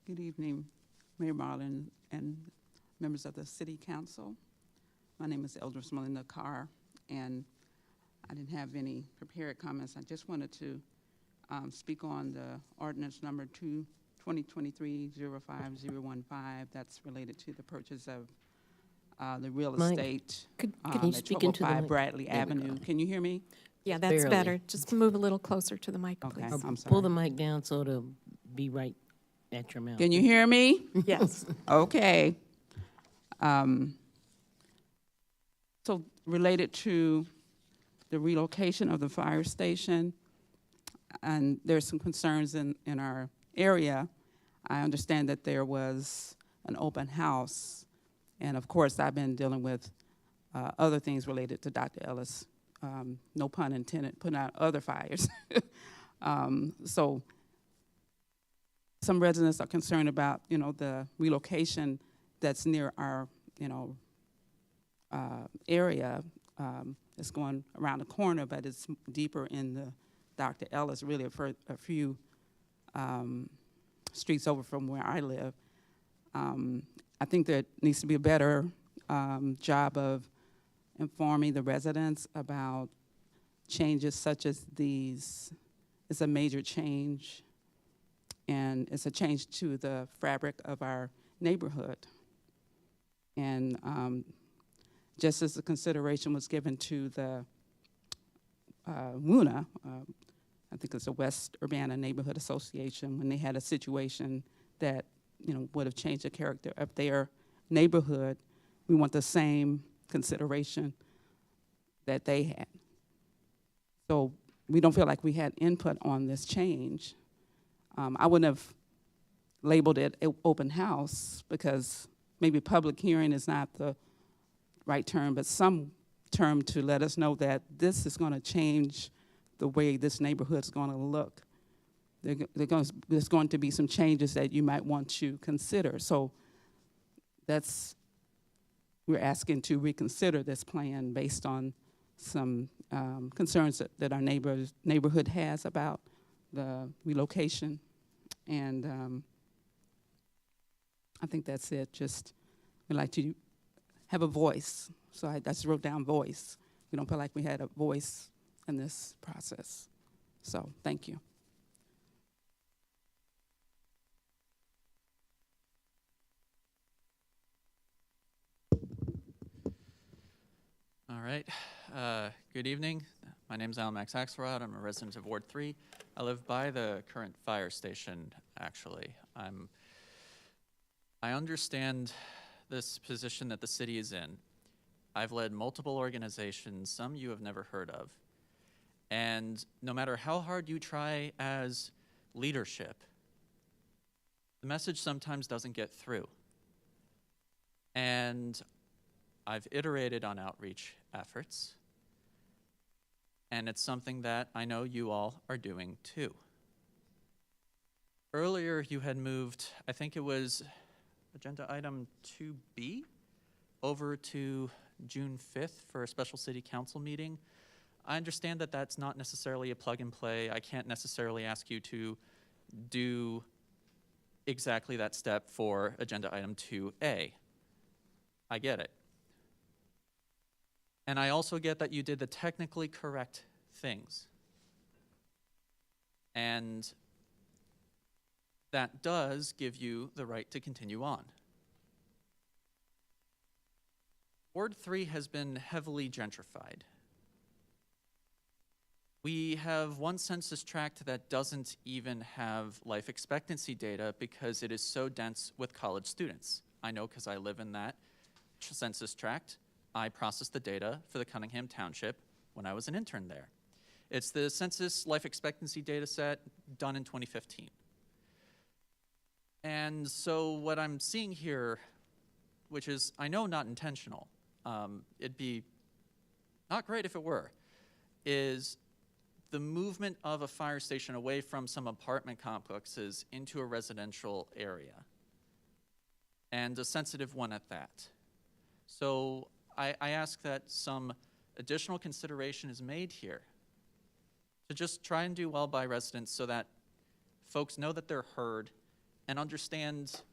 Good evening, Mayor Marlin and members of the City Council. My name is Eldris Melinda Carr, and I didn't have any prepared comments. I just wanted to speak on the ordinance number 2023-05015 that's related to the purchase of the real Mike, estate could you at speak into the 1205 mic? Bradley There we Avenue. go. Can you hear me? Yeah, that's Barely. better. Just move a little closer to the mic, Okay, please. I'm Pull the sorry. mic down so it'll be right at your mouth. Can you hear me? Yes. Okay. So related to the relocation of the fire station, and there's some concerns in our area. I understand that there was an open house, and of course I've been dealing with other things related to Dr. Ellis, no pun intended, putting out other fires. So some residents are concerned about, the relocation that's near our, area. It's going around the corner, but it's deeper in the Dr. Ellis, really a few streets over from where I live. I think there needs to be a better job of informing the residents about changes such as these. It's a major change, and it's a change to the fabric of our neighborhood. And just as the consideration was given to the WUNA, I think it's the West Urbana Neighborhood Association, when they had a situation that, would have changed the character of their neighborhood, we want the same consideration that they had. So we don't feel like we had input on this change. I wouldn't have labeled it an open house because maybe public hearing is not the right term, but some term to let us know that this is going to change the way this neighborhood is going to look. There's going to be some changes that you might want to consider. So we're asking to reconsider this plan based on some concerns that our neighborhood has about the relocation. And I think that's it. Just we'd like to have a voice. So I just wrote down voice. We don't feel like we had a voice in this process. So thank you. All right. Good evening. My name is Alan Max Axelrod. I'm a resident of Ward 3. I live by the current fire station, actually. I understand this position that the city is in. I've led multiple organizations, some you have never heard of. And no matter how hard you try as leadership, the message sometimes doesn't get through. And I've iterated on outreach efforts, and it's something that I know you all are doing too. Earlier, you had moved, I think it was agenda item 2B, over to June 5th for a special city council meeting. I understand that that's not necessarily a plug and play. I can't necessarily ask you to do exactly that step for agenda item 2A. I get it. And I also get that you did the technically correct things. And that does give you the right to continue on. Ward 3 has been heavily gentrified. We have one census tract that doesn't even have life expectancy data because it is so dense with college students. I know because I live in that census tract. I processed the data for the Cunningham Township when I was an intern there. It's the census life expectancy data set done in 2015. And so what I'm seeing here, which is, I know, not intentional, it'd be not great if it were, is the movement of a fire station away from some apartment complexes into a residential area, and a sensitive one at that. So I ask that some additional consideration is made here to just try and do well by residents so that folks know that they're heard and understand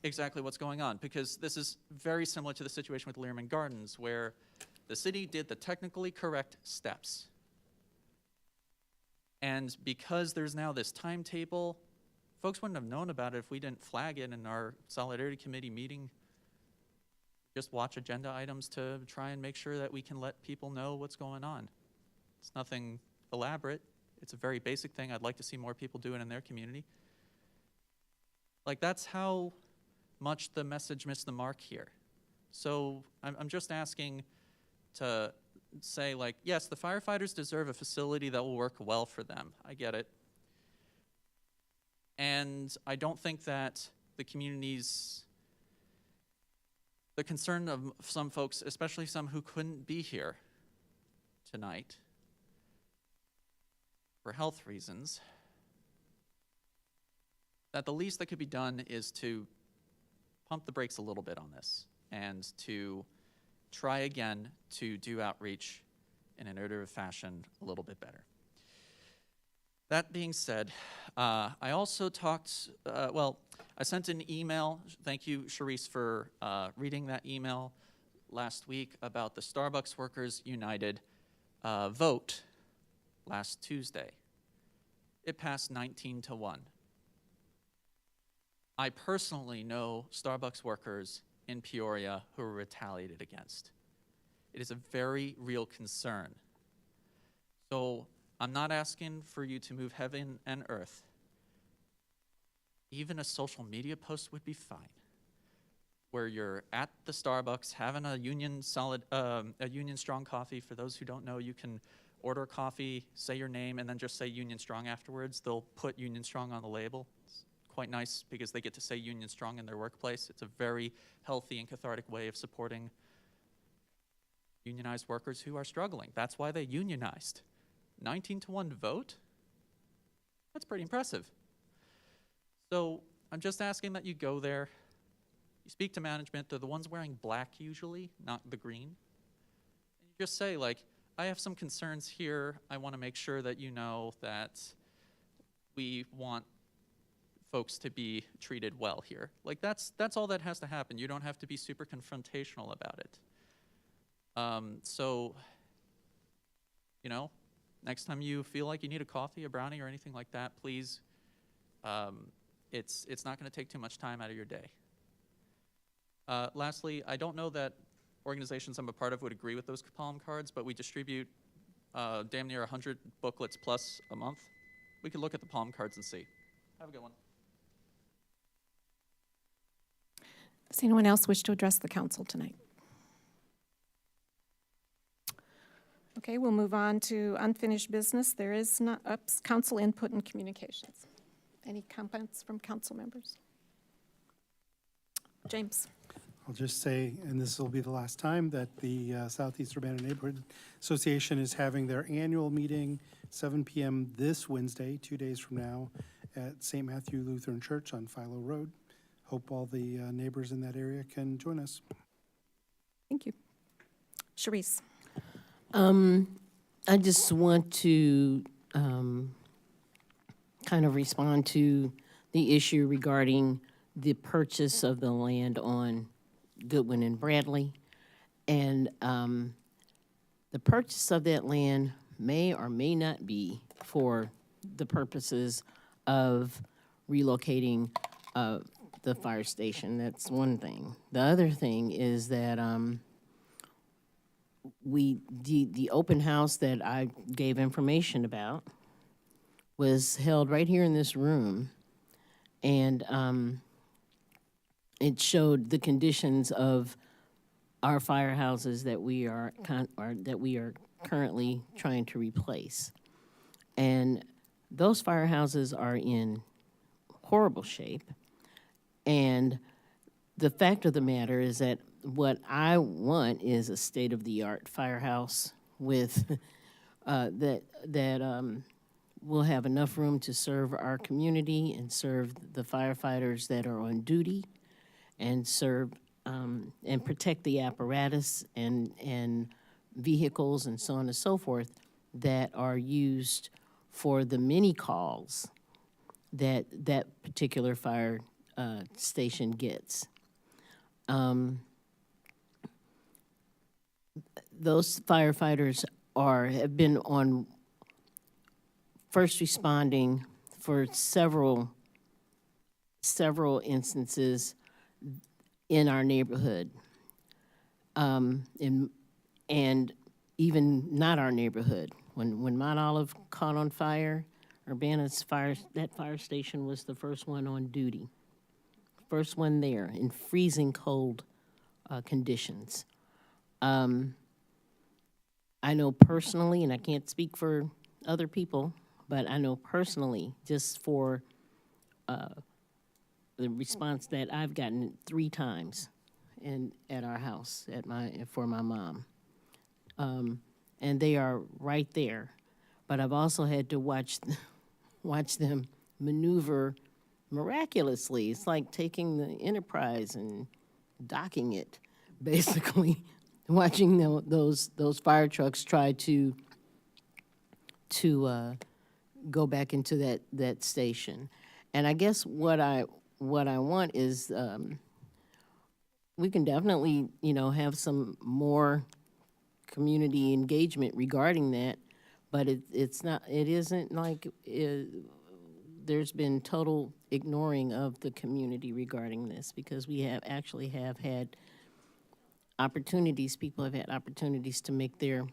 exactly what's going on, because this is very similar to the situation with Learman Gardens, where the city did the technically correct steps. And because there's now this timetable, folks wouldn't have known about it if we didn't flag it in our Solidarity Committee meeting. Just watch agenda items to try and make sure that we can let people know what's going on. It's nothing elaborate. It's a very basic thing. I'd like to see more people do it in their community. Like, that's how much the message missed the mark here. So I'm just asking to say, like, yes, the firefighters deserve a facility that will work well for them. I get it. And I don't think that the community's, the concern of some folks, especially some who couldn't be here tonight for health reasons, that the least that could be done is to pump the brakes a little bit on this and to try again to do outreach in an iterative fashion a little bit better. That being said, I also talked, I sent an email. Thank you, Charisse, for reading that email last week about the Starbucks Workers United vote last Tuesday. It passed 19-1. I personally know Starbucks workers in Peoria who were retaliated against. It is a very real concern. So I'm not asking for you to move heaven and earth. Even a social media post would be fine, where you're at the Starbucks having a Union Strong coffee. For those who don't know, you can order coffee, say your name, and then just say Union Strong afterwards. They'll put Union Strong on the label. It's quite nice because they get to say Union Strong in their workplace. It's a very healthy and cathartic way of supporting unionized workers who are struggling. That's why they unionized. 19-1 vote? That's pretty impressive. So I'm just asking that you go there, you speak to management. They're the ones wearing black usually, not the green. And you just say, like, I have some concerns here. I want to make sure that you know that we want folks to be treated well here. Like that's all that has to happen. You don't have to be super confrontational about it. So, you know, next time you feel like you need a coffee, a brownie, or anything like that, please. It's not going to take too much time out of your day. Lastly, I don't know that organizations I'm a part of would agree with those palm cards, but we distribute damn near 100 booklets plus a month. We could look at the palm cards and see. Have a good one. Does anyone else wish to address the council tonight? Okay, we'll move on to unfinished business. There is not council input and communications. Any comments from council members? James. I'll just say, and this will be the last time, that the Southeast Urbana Neighborhood Association is having their annual meeting, 7 p.m. this Wednesday, 2 days from now, at St. Matthew Lutheran Church on Philo Road. Hope all the neighbors in that area can join us. Thank you. Sharice. I just want to kind of respond to the issue regarding the purchase of the land on Goodwin and Bradley. And the purchase of that land may or may not be for the purposes of relocating the fire station. That's one thing. The other thing is that the open house that I gave information about was held right here in this room, and it showed the conditions of our firehouses that we are currently trying to replace, and those firehouses are in horrible shape. And the fact of the matter is that what I want is a state-of-the-art firehouse with that will have enough room to serve our community and serve the firefighters that are on duty, and serve and protect the apparatus and vehicles and so on and so forth that are used for the many calls that that particular fire station gets. Those firefighters have been on first responding for several instances in our neighborhood, and even not our neighborhood. When Mount Olive caught on fire, Urbana's fire station was the first one on duty. First one there in freezing cold conditions. I know personally, and I can't speak for other people, but I know personally, just for the response that I've gotten 3 times at our house for my mom, and they are right there. But I've also had to watch them maneuver miraculously. It's like taking the Enterprise and docking it, basically. Watching those fire trucks try to go back into that station. And I guess what I want is we can definitely, have some more community engagement regarding that, but it isn't like there's been total ignoring of the community regarding this, because we have had opportunities. People have had opportunities to make their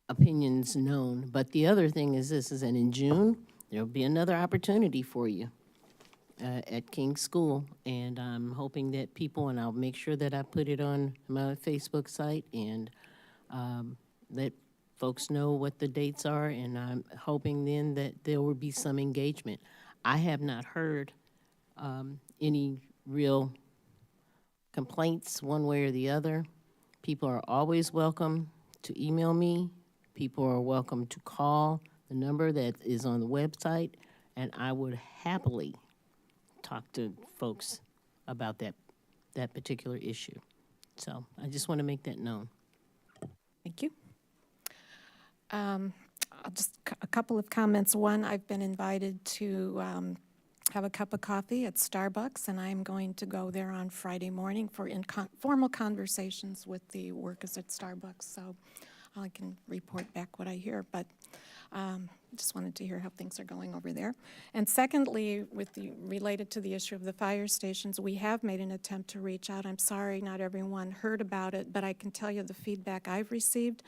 opinions known. But the other thing is this: is that in June there'll be another opportunity for you at King's School, and I'm hoping that people, and I'll make sure that I put it on my Facebook site and let folks know what the dates are, and I'm hoping then that there will be some engagement. I have not heard any real complaints one way or the other. People are always welcome to email me. People are welcome to call the number that is on the website, and I would happily talk to folks about that particular issue. So I just want to make that known. Thank you. just a couple of comments. One, I've been invited to have a cup of coffee at Starbucks, and I'm going to go there on Friday morning for informal conversations with the workers at Starbucks. So I can report back what I hear, but just wanted to hear how things are going over there. And secondly, related to the issue of the fire stations, we have made an attempt to reach out. I'm sorry not everyone heard about it, but I can tell you the feedback I've received.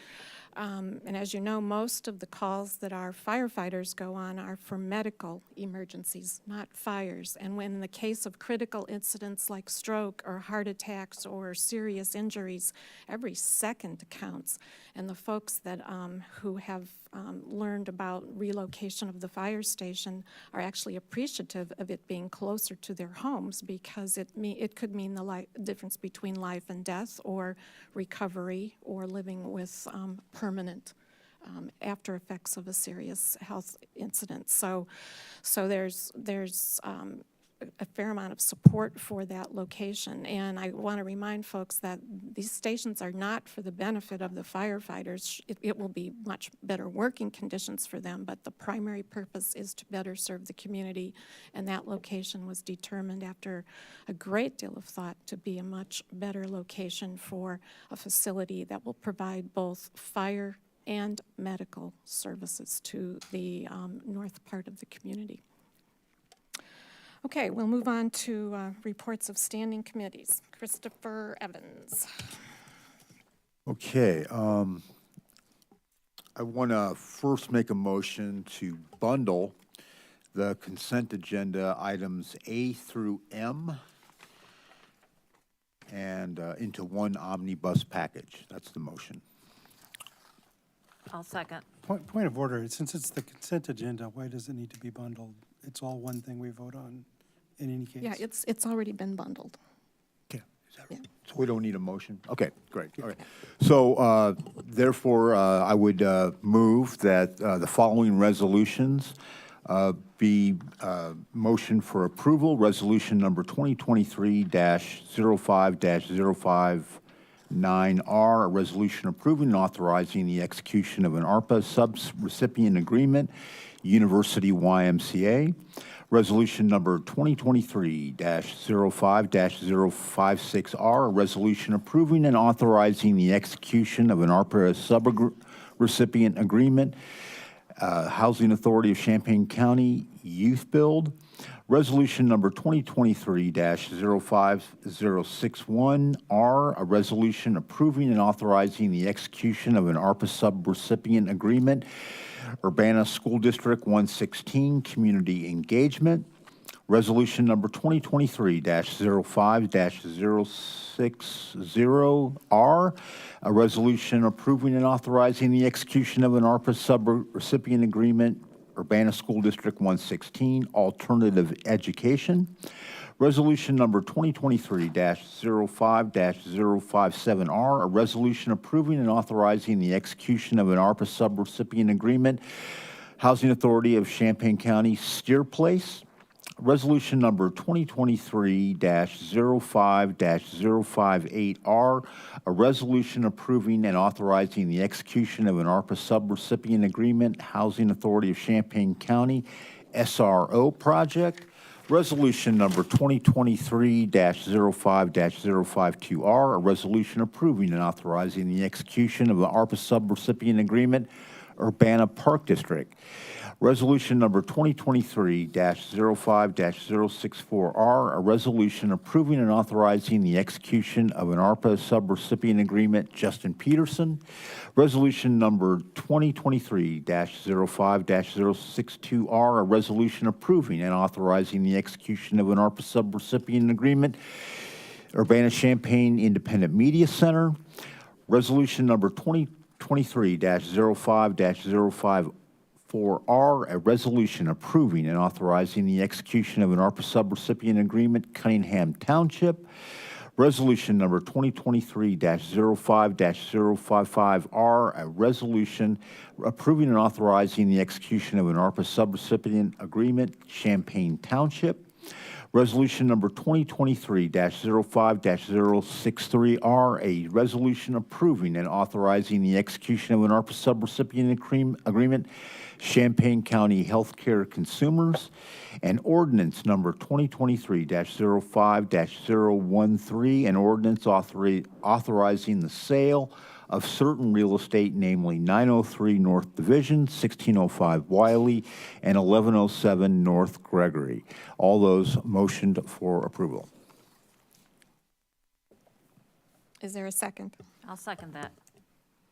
And as you know, most of the calls that our firefighters go on are for medical emergencies, not fires. And when in the case of critical incidents like stroke or heart attacks or serious injuries, every second counts. And the folks that who have learned about relocation of the fire station are actually appreciative of it being closer to their homes, because it could mean the difference between life and death, or recovery, or living with permanent after effects of a serious health incident. So there's a fair amount of support for that location. And I want to remind folks that these stations are not for the benefit of the firefighters. It will be much better working conditions for them, but the primary purpose is to better serve the community. And that location was determined after a great deal of thought to be a much better location for a facility that will provide both fire and medical services to the north part of the community. Okay, we'll move on to reports of standing committees. Christopher Evans. Okay, I want to first make a motion to bundle the consent agenda items A through M and into one omnibus package. That's the motion. I'll second. Point of order, since it's the consent agenda, why does it need to be bundled? It's all one thing we vote on in any case. Yeah, it's already been bundled. Okay. Is that Yeah. So we don't need a motion? Okay, great. All right. So therefore, I would move that the following resolutions be motion for approval. Resolution number 2023-05-059R, a resolution approving and authorizing the execution of an ARPA sub-recipient agreement, University YMCA. Resolution number 2023-05-056R, a resolution approving and authorizing the execution of an ARPA sub-recipient agreement, Housing Authority of Champaign County Youth Build. Resolution number 2023-05061R, a resolution approving and authorizing the execution of an ARPA sub-recipient agreement, Urbana School District 116 Community Engagement. Resolution number 2023-05-060R, a resolution approving and authorizing the execution of an ARPA sub-recipient agreement, Urbana School District 116 Alternative Education. Resolution number 2023-05-057R, a resolution approving and authorizing the execution of an ARPA sub-recipient agreement, Housing Authority of Champaign County Steer Place. Resolution number 2023-05-058R, a resolution approving and authorizing the execution of an ARPA sub-recipient agreement, Housing Authority of Champaign County SRO project. Resolution number 2023-05-052R, a resolution approving and authorizing the execution of the ARPA sub-recipient agreement, Urbana Park District. Resolution number 2023-05-064R, a resolution approving and authorizing the execution of an ARPA sub-recipient agreement, Justin Peterson. Resolution number 2023-05-062R, a resolution approving and authorizing the execution of an ARPA sub-recipient agreement, Urbana Champaign Independent Media Center. Resolution number 2023-05-054R, a resolution approving and authorizing the execution of an ARPA sub-recipient agreement, Cunningham Township. Resolution number 2023-05-055R, a resolution approving and authorizing the execution of an ARPA sub-recipient agreement, Champaign Township. Resolution number 2023-05-063R, a resolution approving and authorizing the execution of an ARPA subrecipient agreement, Champaign County Healthcare Consumers, and ordinance number 2023-05-013, an ordinance authorizing the sale of certain real estate, namely 903 North Division, 1605 Wiley, and 1107 North Gregory. All those motioned for approval. Is there a second? I'll second that.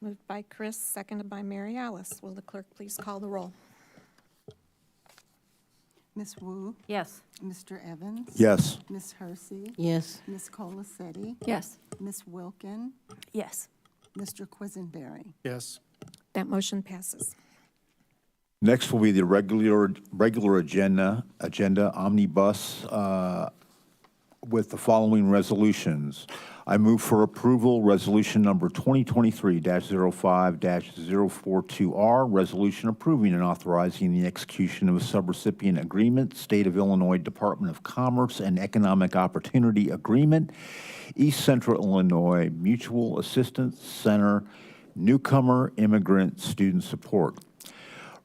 Moved by Chris, seconded by Mary Alice. Will the clerk please call the roll? Ms. Wu, Yes. Mr. Evans? Yes. Ms. Hersey? Yes. Ms. Colacetti? Yes. Ms. Wilkin? Yes. Mr. Quisenberry? Yes. That motion passes. Next will be the regular agenda omnibus with the following resolutions. I move for approval resolution number 2023-05-042R, resolution approving and authorizing the execution of a subrecipient agreement, State of Illinois Department of Commerce and Economic Opportunity Agreement, East Central Illinois Mutual Assistance Center, Newcomer Immigrant Student Support.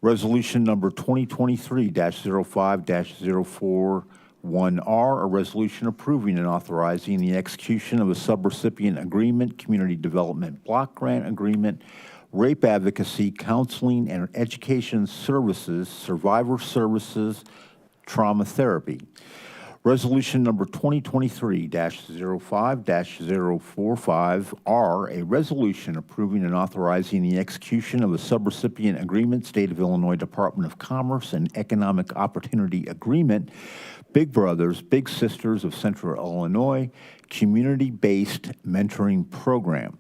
Resolution number 2023-05-041R, a resolution approving and authorizing the execution of a subrecipient agreement, Community Development Block Grant Agreement, Rape Advocacy, Counseling, and Education Services, Survivor Services, Trauma Therapy. Resolution number 2023-05-045R, a resolution approving and authorizing the execution of a subrecipient agreement, State of Illinois Department of Commerce and Economic Opportunity Agreement, Big Brothers Big Sisters of Central Illinois, community-based mentoring program.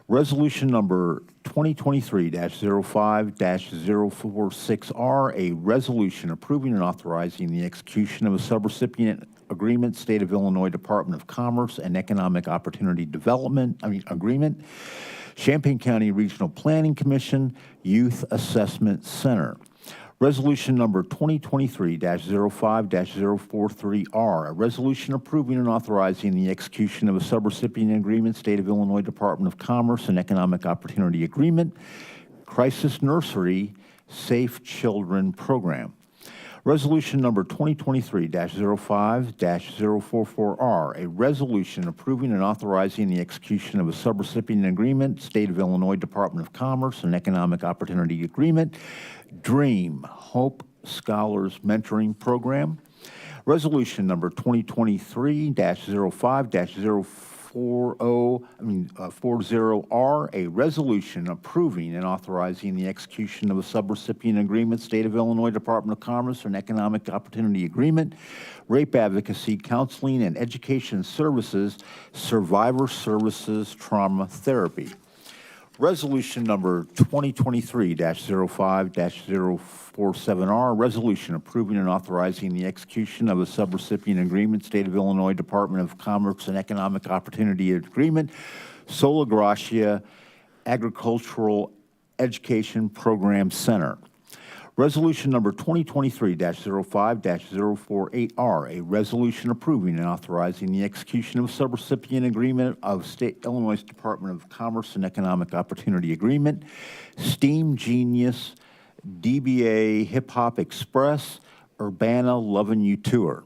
Resolution number 2023-05-046R, a resolution approving and authorizing the execution of a subrecipient agreement, State of Illinois Department of Commerce and Economic Opportunity Agreement, Champaign County Regional Planning Commission, Youth Assessment Center. Resolution number 2023-05-043R, a resolution approving and authorizing the execution of a subrecipient agreement, State of Illinois Department of Commerce and Economic Opportunity Agreement, Crisis Nursery Safe Children Program. Resolution number 2023-05-044R, a resolution approving and authorizing the execution of a subrecipient agreement, State of Illinois Department of Commerce and Economic Opportunity Agreement, DREAM Hope Scholars Mentoring Program. Resolution number 2023-05-040R, a resolution approving and authorizing the execution of a subrecipient agreement, State of Illinois Department of Commerce and Economic Opportunity Agreement, Rape Advocacy, Counseling, and Education Services, Survivor Services, Trauma Therapy. Resolution number 2023-05-047R, resolution approving and authorizing the execution of a subrecipient agreement, State of Illinois Department of Commerce and Economic Opportunity Agreement, Sola Gracia Agricultural Education Program Center. Resolution number 2023-05-048R, a resolution approving and authorizing the execution of a subrecipient agreement of State Illinois Department of Commerce and Economic Opportunity Agreement, STEAM Genius, DBA Hip Hop Express, Urbana Lovin' You Tour.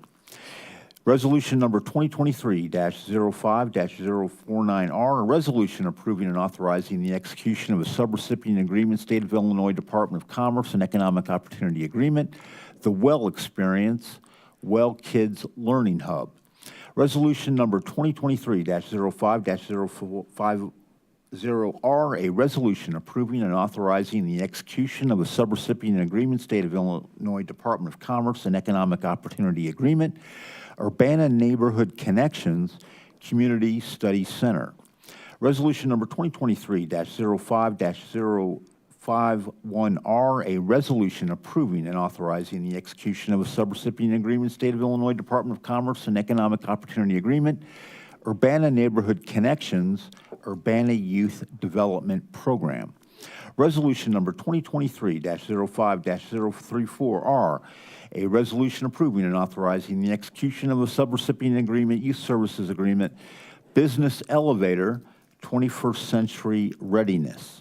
Resolution number 2023-05-049R, a resolution approving and authorizing the execution of a subrecipient agreement, State of Illinois Department of Commerce and Economic Opportunity Agreement, the Well Experience, Well Kids Learning Hub. Resolution number 2023-05-050R, a resolution approving and authorizing the execution of a subrecipient agreement, State of Illinois Department of Commerce and Economic Opportunity Agreement, Urbana Neighborhood Connections Community Study Center. Resolution number 2023-05-051R, a resolution approving and authorizing the execution of a subrecipient agreement, State of Illinois Department of Commerce and Economic Opportunity Agreement, Urbana Neighborhood Connections, Urbana Youth Development Program. Resolution number 2023-05-034R, a resolution approving and authorizing the execution of a subrecipient agreement, youth services agreement, business elevator, 21st century readiness.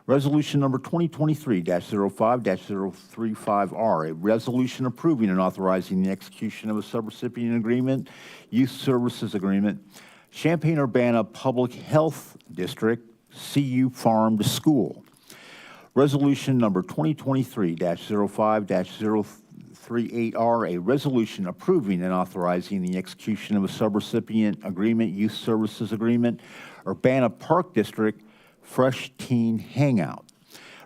Resolution number 2023-05-035R, a resolution approving and authorizing the execution of a subrecipient agreement, youth services agreement, Champaign-Urbana Public Health District, CU Farm to School. Resolution number 2023-05-038R, a resolution approving and authorizing the execution of a subrecipient agreement, youth services agreement, Urbana Park District, Fresh Teen Hangout.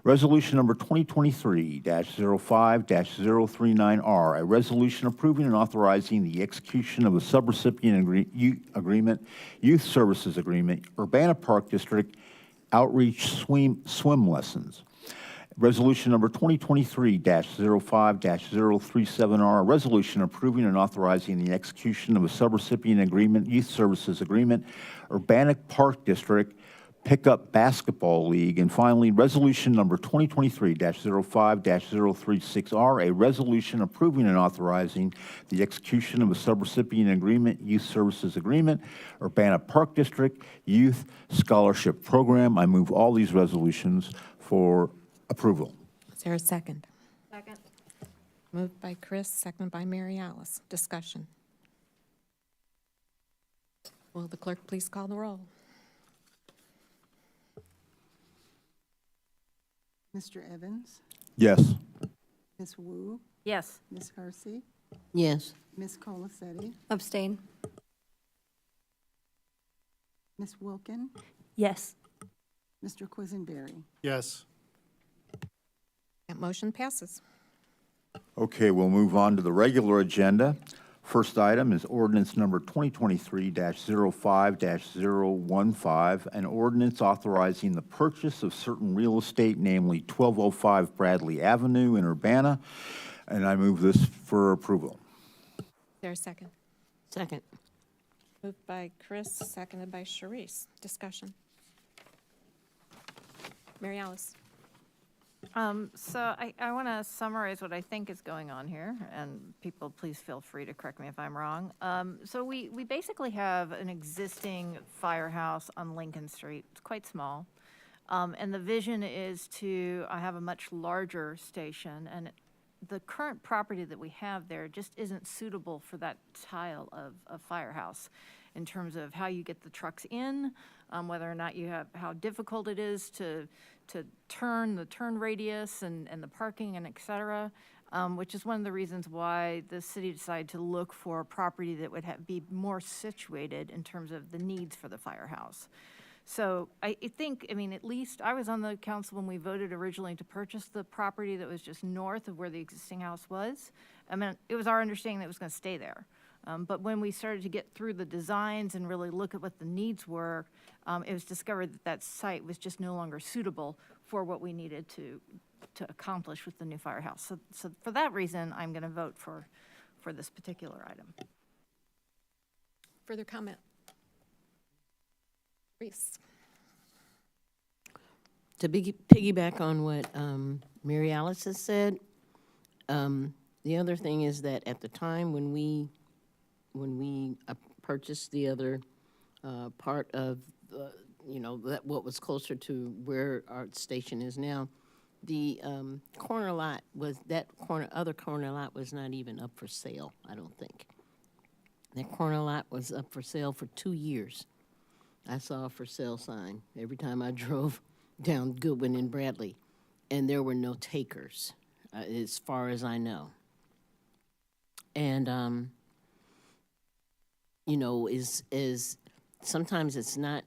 Resolution number 2023-05-039R, a resolution approving and authorizing the execution of a subrecipient agreement, youth services agreement, Urbana Park District, outreach swim lessons. Resolution number 2023-05-037R, a resolution approving and authorizing the execution of a subrecipient agreement, youth services agreement, Urbana Park District, Pickup Basketball League. And finally, resolution number 2023-05-036R, a resolution approving and authorizing the execution of a subrecipient agreement, youth services agreement, Urbana Park District, Youth Scholarship Program. I move all these resolutions for approval. Is there a second? Second. Moved by Chris, seconded by Mary Alice. Discussion. Will the clerk please call the roll? Mr. Evans? Yes. Ms. Wu? Yes. Ms. Hersey? Yes. Ms. Colacetti? Abstain. Ms. Wilkin? Yes. Mr. Quisenberry? Yes. That motion passes. Okay, we'll move on to the regular agenda. First item is ordinance number 2023-05-015, an ordinance authorizing the purchase of certain real estate, namely 1205 Bradley Avenue in Urbana, and I move this for approval. Is there a second? Second. Moved by Chris, seconded by Sharice. Discussion. Mary Alice. So I want to summarize what I think is going on here, and people please feel free to correct me if I'm wrong. So we basically have an existing firehouse on Lincoln Street. It's quite small. And the vision is to have a much larger station, and the current property that we have there just isn't suitable for that style of firehouse in terms of how you get the trucks in, whether or not you have, how difficult it is to turn, the turn radius and the parking and et cetera, which is one of the reasons why the city decided to look for a property that would be more situated in terms of the needs for the firehouse. So I think, I mean, at least I was on the council when we voted originally to purchase the property that was just north of where the existing house was. I mean, it was our understanding that it was going to stay there. But when we started to get through the designs and really look at what the needs were, it was discovered that that site was just no longer suitable for what we needed to accomplish with the new firehouse. So for that reason, I'm going to vote for this particular item. Further comment? Reese. To piggyback on what Mary Alice has said, the other thing is that at the time when we purchased the other part of that what was closer to where our station is now, the corner lot other corner lot was not even up for sale. I don't think that corner lot was up for sale for 2 years. I saw a for sale sign every time I drove down Goodwin and Bradley, and there were no takers, as far as I know. And is sometimes it's not.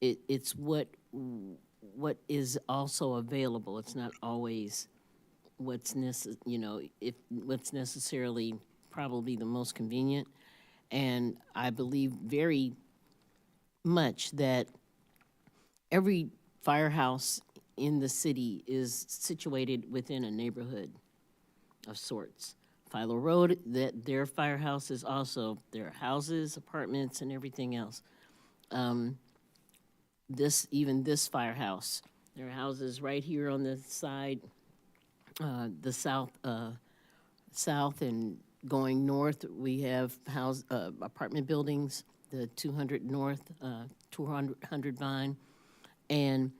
It's what is also available. It's not always what's what's necessarily probably the most convenient. And I believe very much that every firehouse in the city is situated within a neighborhood of sorts. Philo Road, that their firehouse is also, there are houses, apartments, and everything else. This firehouse There are houses right here on the side, the south and going north. We have apartment buildings, the 200 North, 200 Vine. And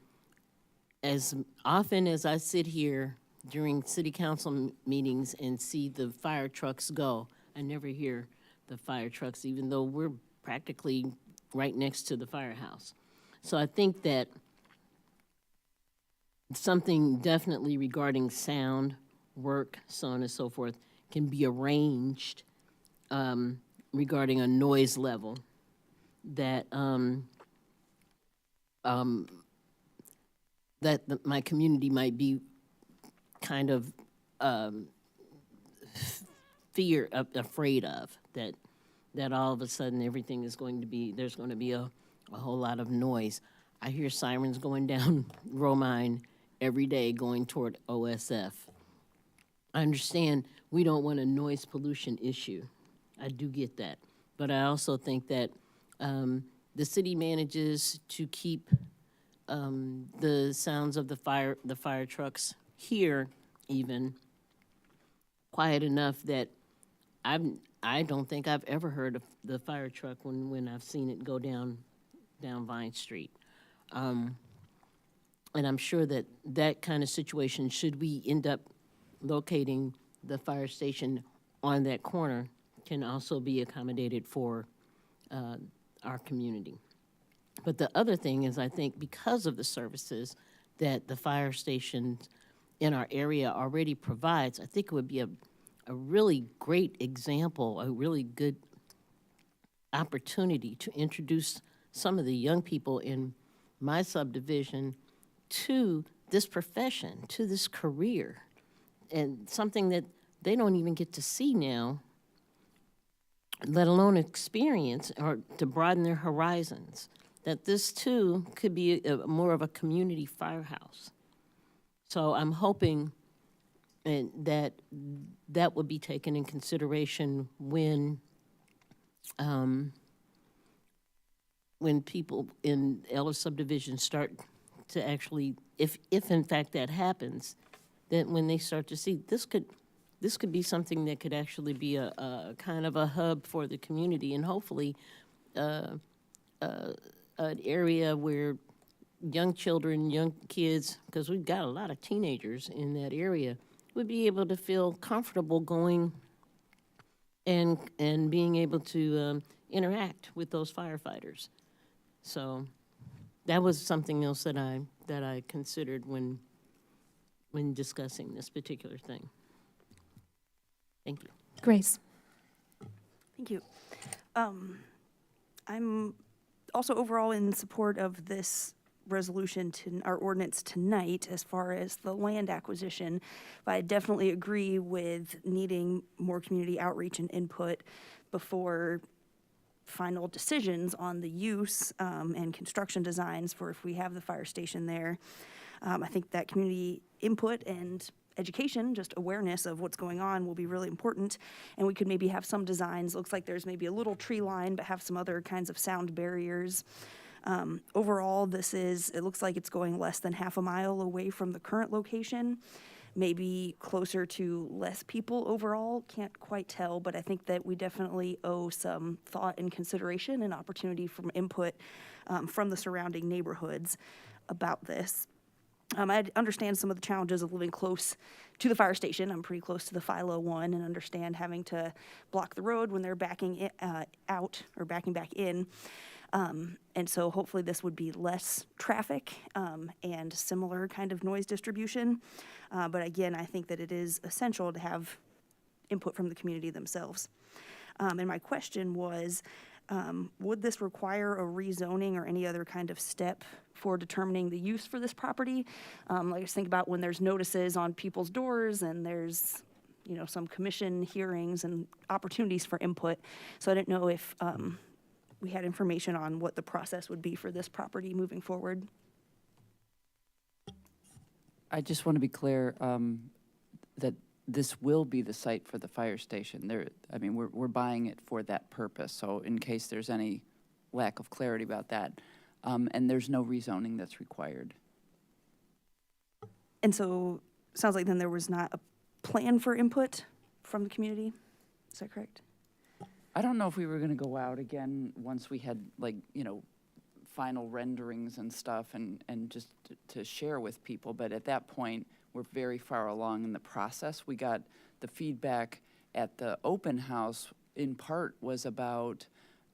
as often as I sit here during city council meetings and see the fire trucks go, I never hear the fire trucks, even though we're practically right next to the firehouse. So I think that something definitely regarding sound, work, so on and so forth, can be arranged regarding a noise level that my community might be kind of afraid of, that all of a sudden everything is going to be, there's going to be a whole lot of noise. I hear sirens going down Romine every day going toward OSF. I understand we don't want a noise pollution issue. I do get that. But I also think that the city manages to keep the sounds of the fire trucks here even quiet enough that I don't think I've ever heard of the fire truck when I've seen it go down Vine Street. And I'm sure that that kind of situation, should we end up locating the fire station on that corner, can also be accommodated for our community. But the other thing is, I think because of the services that the fire stations in our area already provides, I think it would be a really great example, a really good opportunity to introduce some of the young people in my subdivision to this profession, to this career, and something that they don't even get to see now, let alone experience, or to broaden their horizons, that this too could be more of a community firehouse. So I'm hoping that would be taken in consideration when people in Ellis subdivision start to actually, if in fact that happens, then when they start to see this could be something that could actually be a kind of a hub for the community, and hopefully an area where young children, young kids, because we've got a lot of teenagers in that area, would be able to feel comfortable going and being able to interact with those firefighters. So that was something else that I considered when discussing this particular thing. Thank you. Grace. Thank you. I'm also overall in support of this resolution to our ordinance tonight as far as the land acquisition, but I definitely agree with needing more community outreach and input before final decisions on the use and construction designs for if we have the fire station there. I think that community input and education, just awareness of what's going on, will be really important. And we could maybe have some designs, looks like there's maybe a little tree line, but have some other kinds of sound barriers. Overall, it looks like it's going less than half a mile away from the current location, maybe closer to less people overall, can't quite tell, but I think that we definitely owe some thought and consideration and opportunity from input from the surrounding neighborhoods about this. I understand some of the challenges of living close to the fire station. I'm pretty close to the Philo one and understand having to block the road when they're backing out or backing back in. And so hopefully this would be less traffic and similar kind of noise distribution. But again, I think that it is essential to have input from the community themselves. And my question was, would this require a rezoning or any other kind of step for determining the use for this property? Like, just think about when there's notices on people's doors and there's, some commission hearings and opportunities for input. So I didn't know if we had information on what the process would be for this property moving forward. I just want to be clear that this will be the site for the fire station. We're buying it for that purpose. So in case there's any lack of clarity about that, and there's no rezoning that's required. And so, sounds like then there was not a plan for input from the community. Is that correct? I don't know if we were gonna go out again once we had, like, you know, final renderings and stuff and just to share with people, but at that point, we're very far along in the process. We got the feedback at the open house, in part, was about,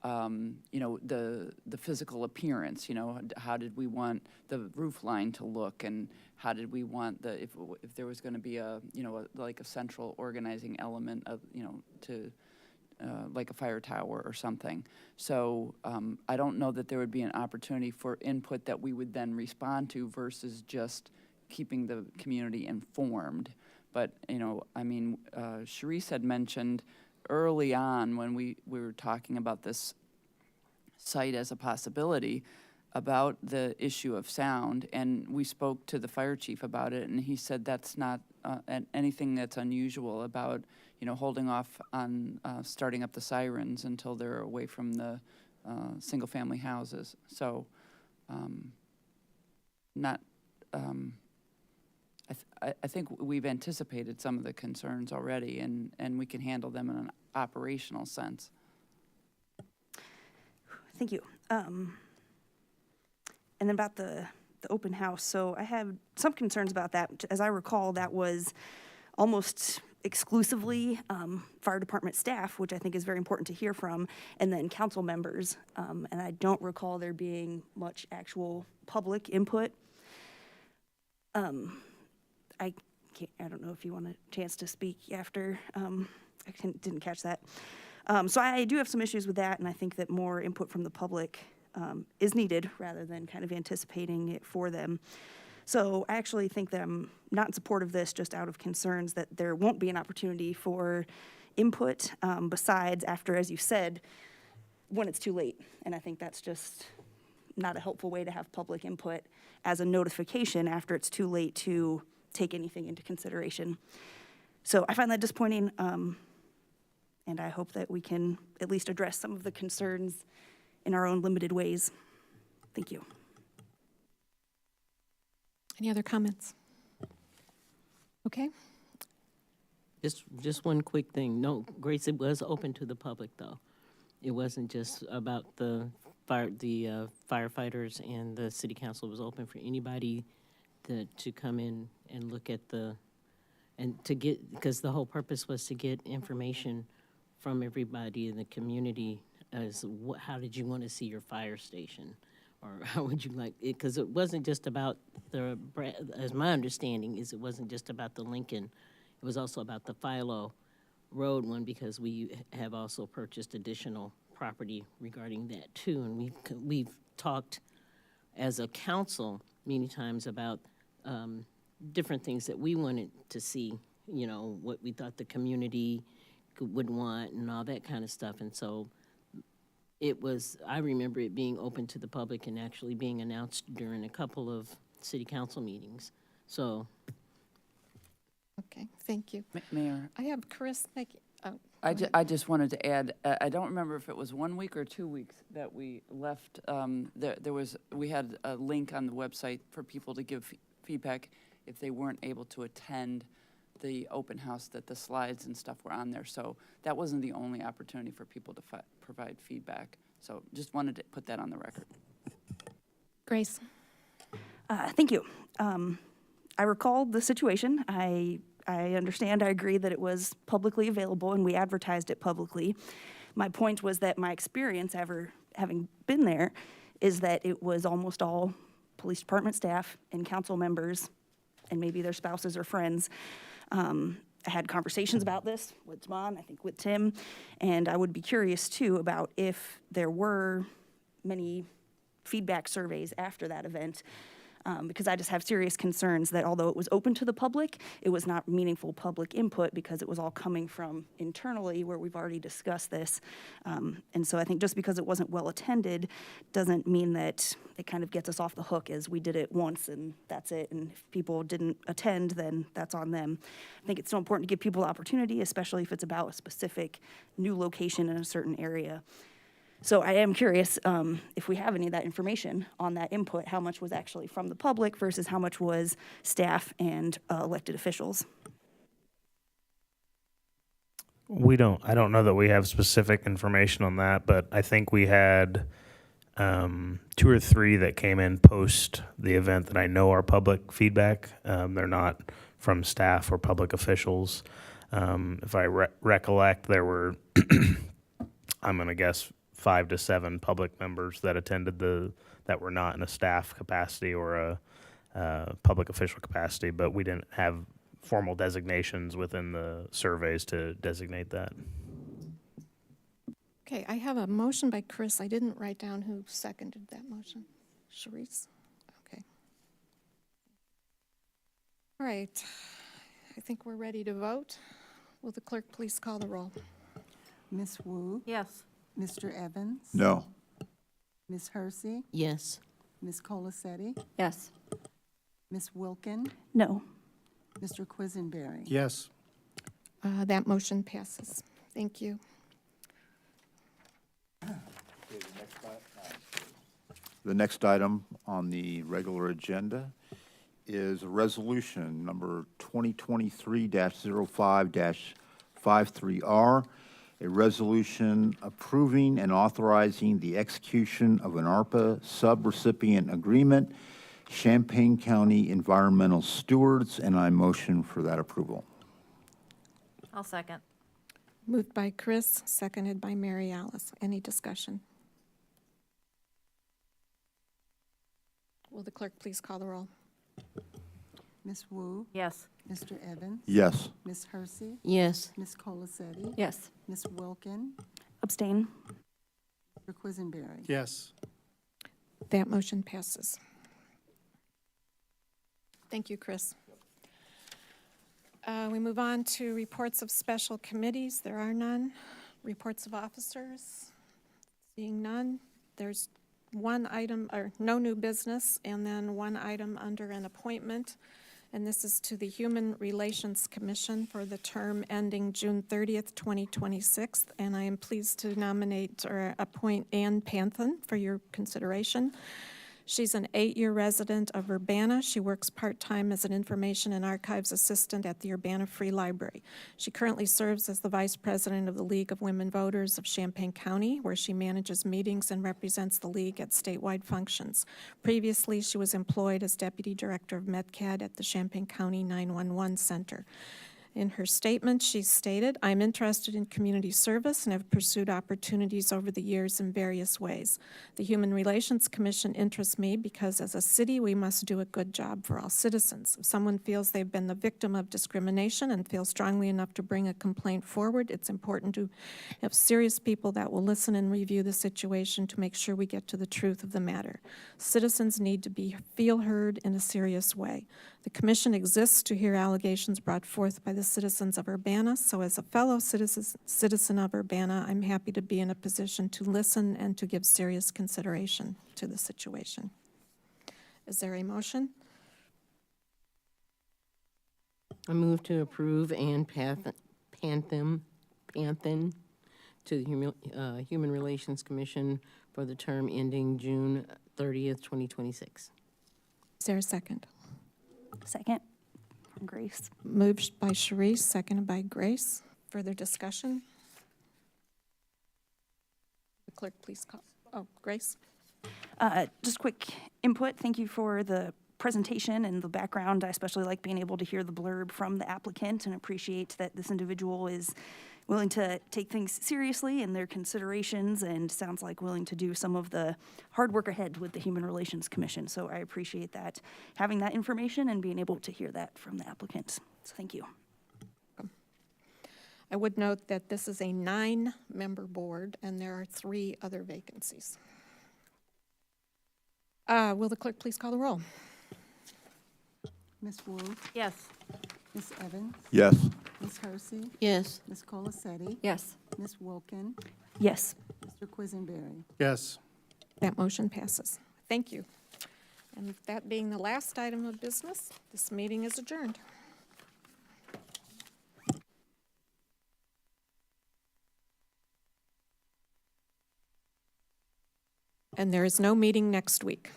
you know, the physical appearance, you know, how did we want the roof line to look, and how did we want if there was gonna be a, you know, like a central organizing element of, you know, to, like a fire tower or something. So I don't know that there would be an opportunity for input that we would then respond to versus just keeping the community informed. But, you know, I mean, Sharice had mentioned early on when we were talking about this site as a possibility about the issue of sound, and we spoke to the fire chief about it, and he said that's not anything that's unusual about, you know, holding off on starting up the sirens until they're away from the single-family houses. So, not. I think we've anticipated some of the concerns already, and we can handle them in an operational sense. Thank you. And then about the open house, so I have some concerns about that. As I recall, that was almost exclusively fire department staff, which I think is very important to hear from, and then council members. And I don't recall there being much actual public input. I don't know if you want a chance to speak after. Didn't catch that. So I do have some issues with that, and I think that more input from the public is needed rather than kind of anticipating it for them. So I actually think that I'm not in support of this just out of concerns that there won't be an opportunity for input besides after, as you said, when it's too late. And I think that's just not a helpful way to have public input as a notification after it's too late to take anything into consideration. So I find that disappointing, and I hope that we can at least address some of the concerns in our own limited ways. Thank you. Any other comments? Okay. Just one quick thing. No, Grace, it was open to the public, though. It wasn't just about the firefighters and the city council. It was open for anybody to come in and look at and to get, because the whole purpose was to get information from everybody in the community as how did you want to see your fire station? Or how would you like it? Because it wasn't just about as my understanding is, it wasn't just about the Lincoln. It was also about the Philo Road one, because we have also purchased additional property regarding that too. And we've talked as a council many times about different things that we wanted to see, you know, what we thought the community would want and all that kind of stuff. And so I remember it being open to the public and actually being announced during a couple of city council meetings. So. Okay, thank you. Mayor? I have Chris making, I just wanted to add, I don't remember if it was 1 week or 2 weeks that we left. We had a link on the website for people to give feedback if they weren't able to attend the open house, that the slides and stuff were on there. So that wasn't the only opportunity for people to provide feedback. So just wanted to put that on the record. Grace. Thank you. I recall the situation. I understand, I agree that it was publicly available and we advertised it publicly. My point was that my experience having been there is that it was almost all police department staff and council members and maybe their spouses or friends. I had conversations about this with Devon, I think with Tim, and I would be curious too about if there were many feedback surveys after that event, because I just have serious concerns that although it was open to the public, it was not meaningful public input because it was all coming from internally where we've already discussed this. And so I think just because it wasn't well attended doesn't mean that it kind of gets us off the hook as we did it once and that's it. And if people didn't attend, then that's on them. I think it's so important to give people the opportunity, especially if it's about a specific new location in a certain area. So I am curious if we have any of that information on that input, how much was actually from the public versus how much was staff and elected officials. I don't know that we have specific information on that, but I think we had 2 or 3 that came in post the event that I know are public feedback. They're not from staff or public officials. If I recollect, there were, I'm going to guess, 5 to 7 public members that attended that were not in a staff capacity or a public official capacity, but we didn't have formal designations within the surveys to designate that. Okay, I have a motion by Chris. I didn't write down who seconded that motion. Sharice? Okay. All right. I think we're ready to vote. Will the clerk please call the roll? Ms. Wu, Yes. Mr. Evans, No. Ms. Hersey, Yes. Ms. Colacetti, Yes. Ms. Wilkin, No. Mr. Quisenberry. Yes. That motion passes. Thank you. The next item on the regular agenda is a resolution number 2023-05-53R, a resolution approving and authorizing the execution of an ARPA subrecipient agreement, Champaign County Environmental Stewards, and I motion for that approval. I'll second. Moved by Chris, seconded by Mary Alice. Any discussion? Will the clerk please call the roll? Ms. Wu, Yes. Mr. Evans, Yes. Ms. Hersey, Yes. Ms. Colacetti, Yes. Ms. Wilkin, Abstain. Mr. Quisenberry. Yes. That motion passes. Thank you, Chris. We move on to reports of special committees. There are none. Reports of officers. Seeing none. There's one item, or no new business, and then one item under an appointment. And this is to the Human Relations Commission for the term ending June 30th, 2026. And I am pleased to nominate or appoint Ann Panthen for your consideration. She's an 8-year resident of Urbana. She works part-time as an information and archives assistant at the Urbana Free Library. She currently serves as the vice president of the League of Women Voters of Champaign County, where she manages meetings and represents the league at statewide functions. Previously, she was employed as deputy director of MedCAD at the Champaign County 911 Center. In her statement, she stated, "I'm interested in community service and have pursued opportunities over the years in various ways. The Human Relations Commission interests me because as a city, we must do a good job for all citizens. If someone feels they've been the victim of discrimination and feels strongly enough to bring a complaint forward, it's important to have serious people that will listen and review the situation to make sure we get to the truth of the matter. Citizens need to feel heard in a serious way. The commission exists to hear allegations brought forth by the citizens of Urbana, so as a fellow citizen of Urbana, I'm happy to be in a position to listen and to give serious consideration to the situation." Is there a motion? I move to approve Ann Panthen to the Human Relations Commission for the term ending June 30th, 2026. Is there a second? Second. From Grace. Moved by Sharice, seconded by Grace. Further discussion? The clerk, please call. Oh, Grace? Just quick input. Thank you for the presentation and the background. I especially like being able to hear the blurb from the applicant and appreciate that this individual is willing to take things seriously in their considerations and sounds like willing to do some of the hard work ahead with the Human Relations Commission. So I appreciate that, having that information and being able to hear that from the applicant. So thank you. I would note that this is a 9-member board and there are 3 other vacancies. Will the clerk please call the roll? Ms. Wu, Yes. Ms. Evans, Yes. Ms. Hersey, Yes. Ms. Colacetti, Yes. Ms. Wilkin, Yes. Mr. Quisenberry. Yes. That motion passes. Thank you. And that being the last item of business, this meeting is adjourned. And there is no meeting next week.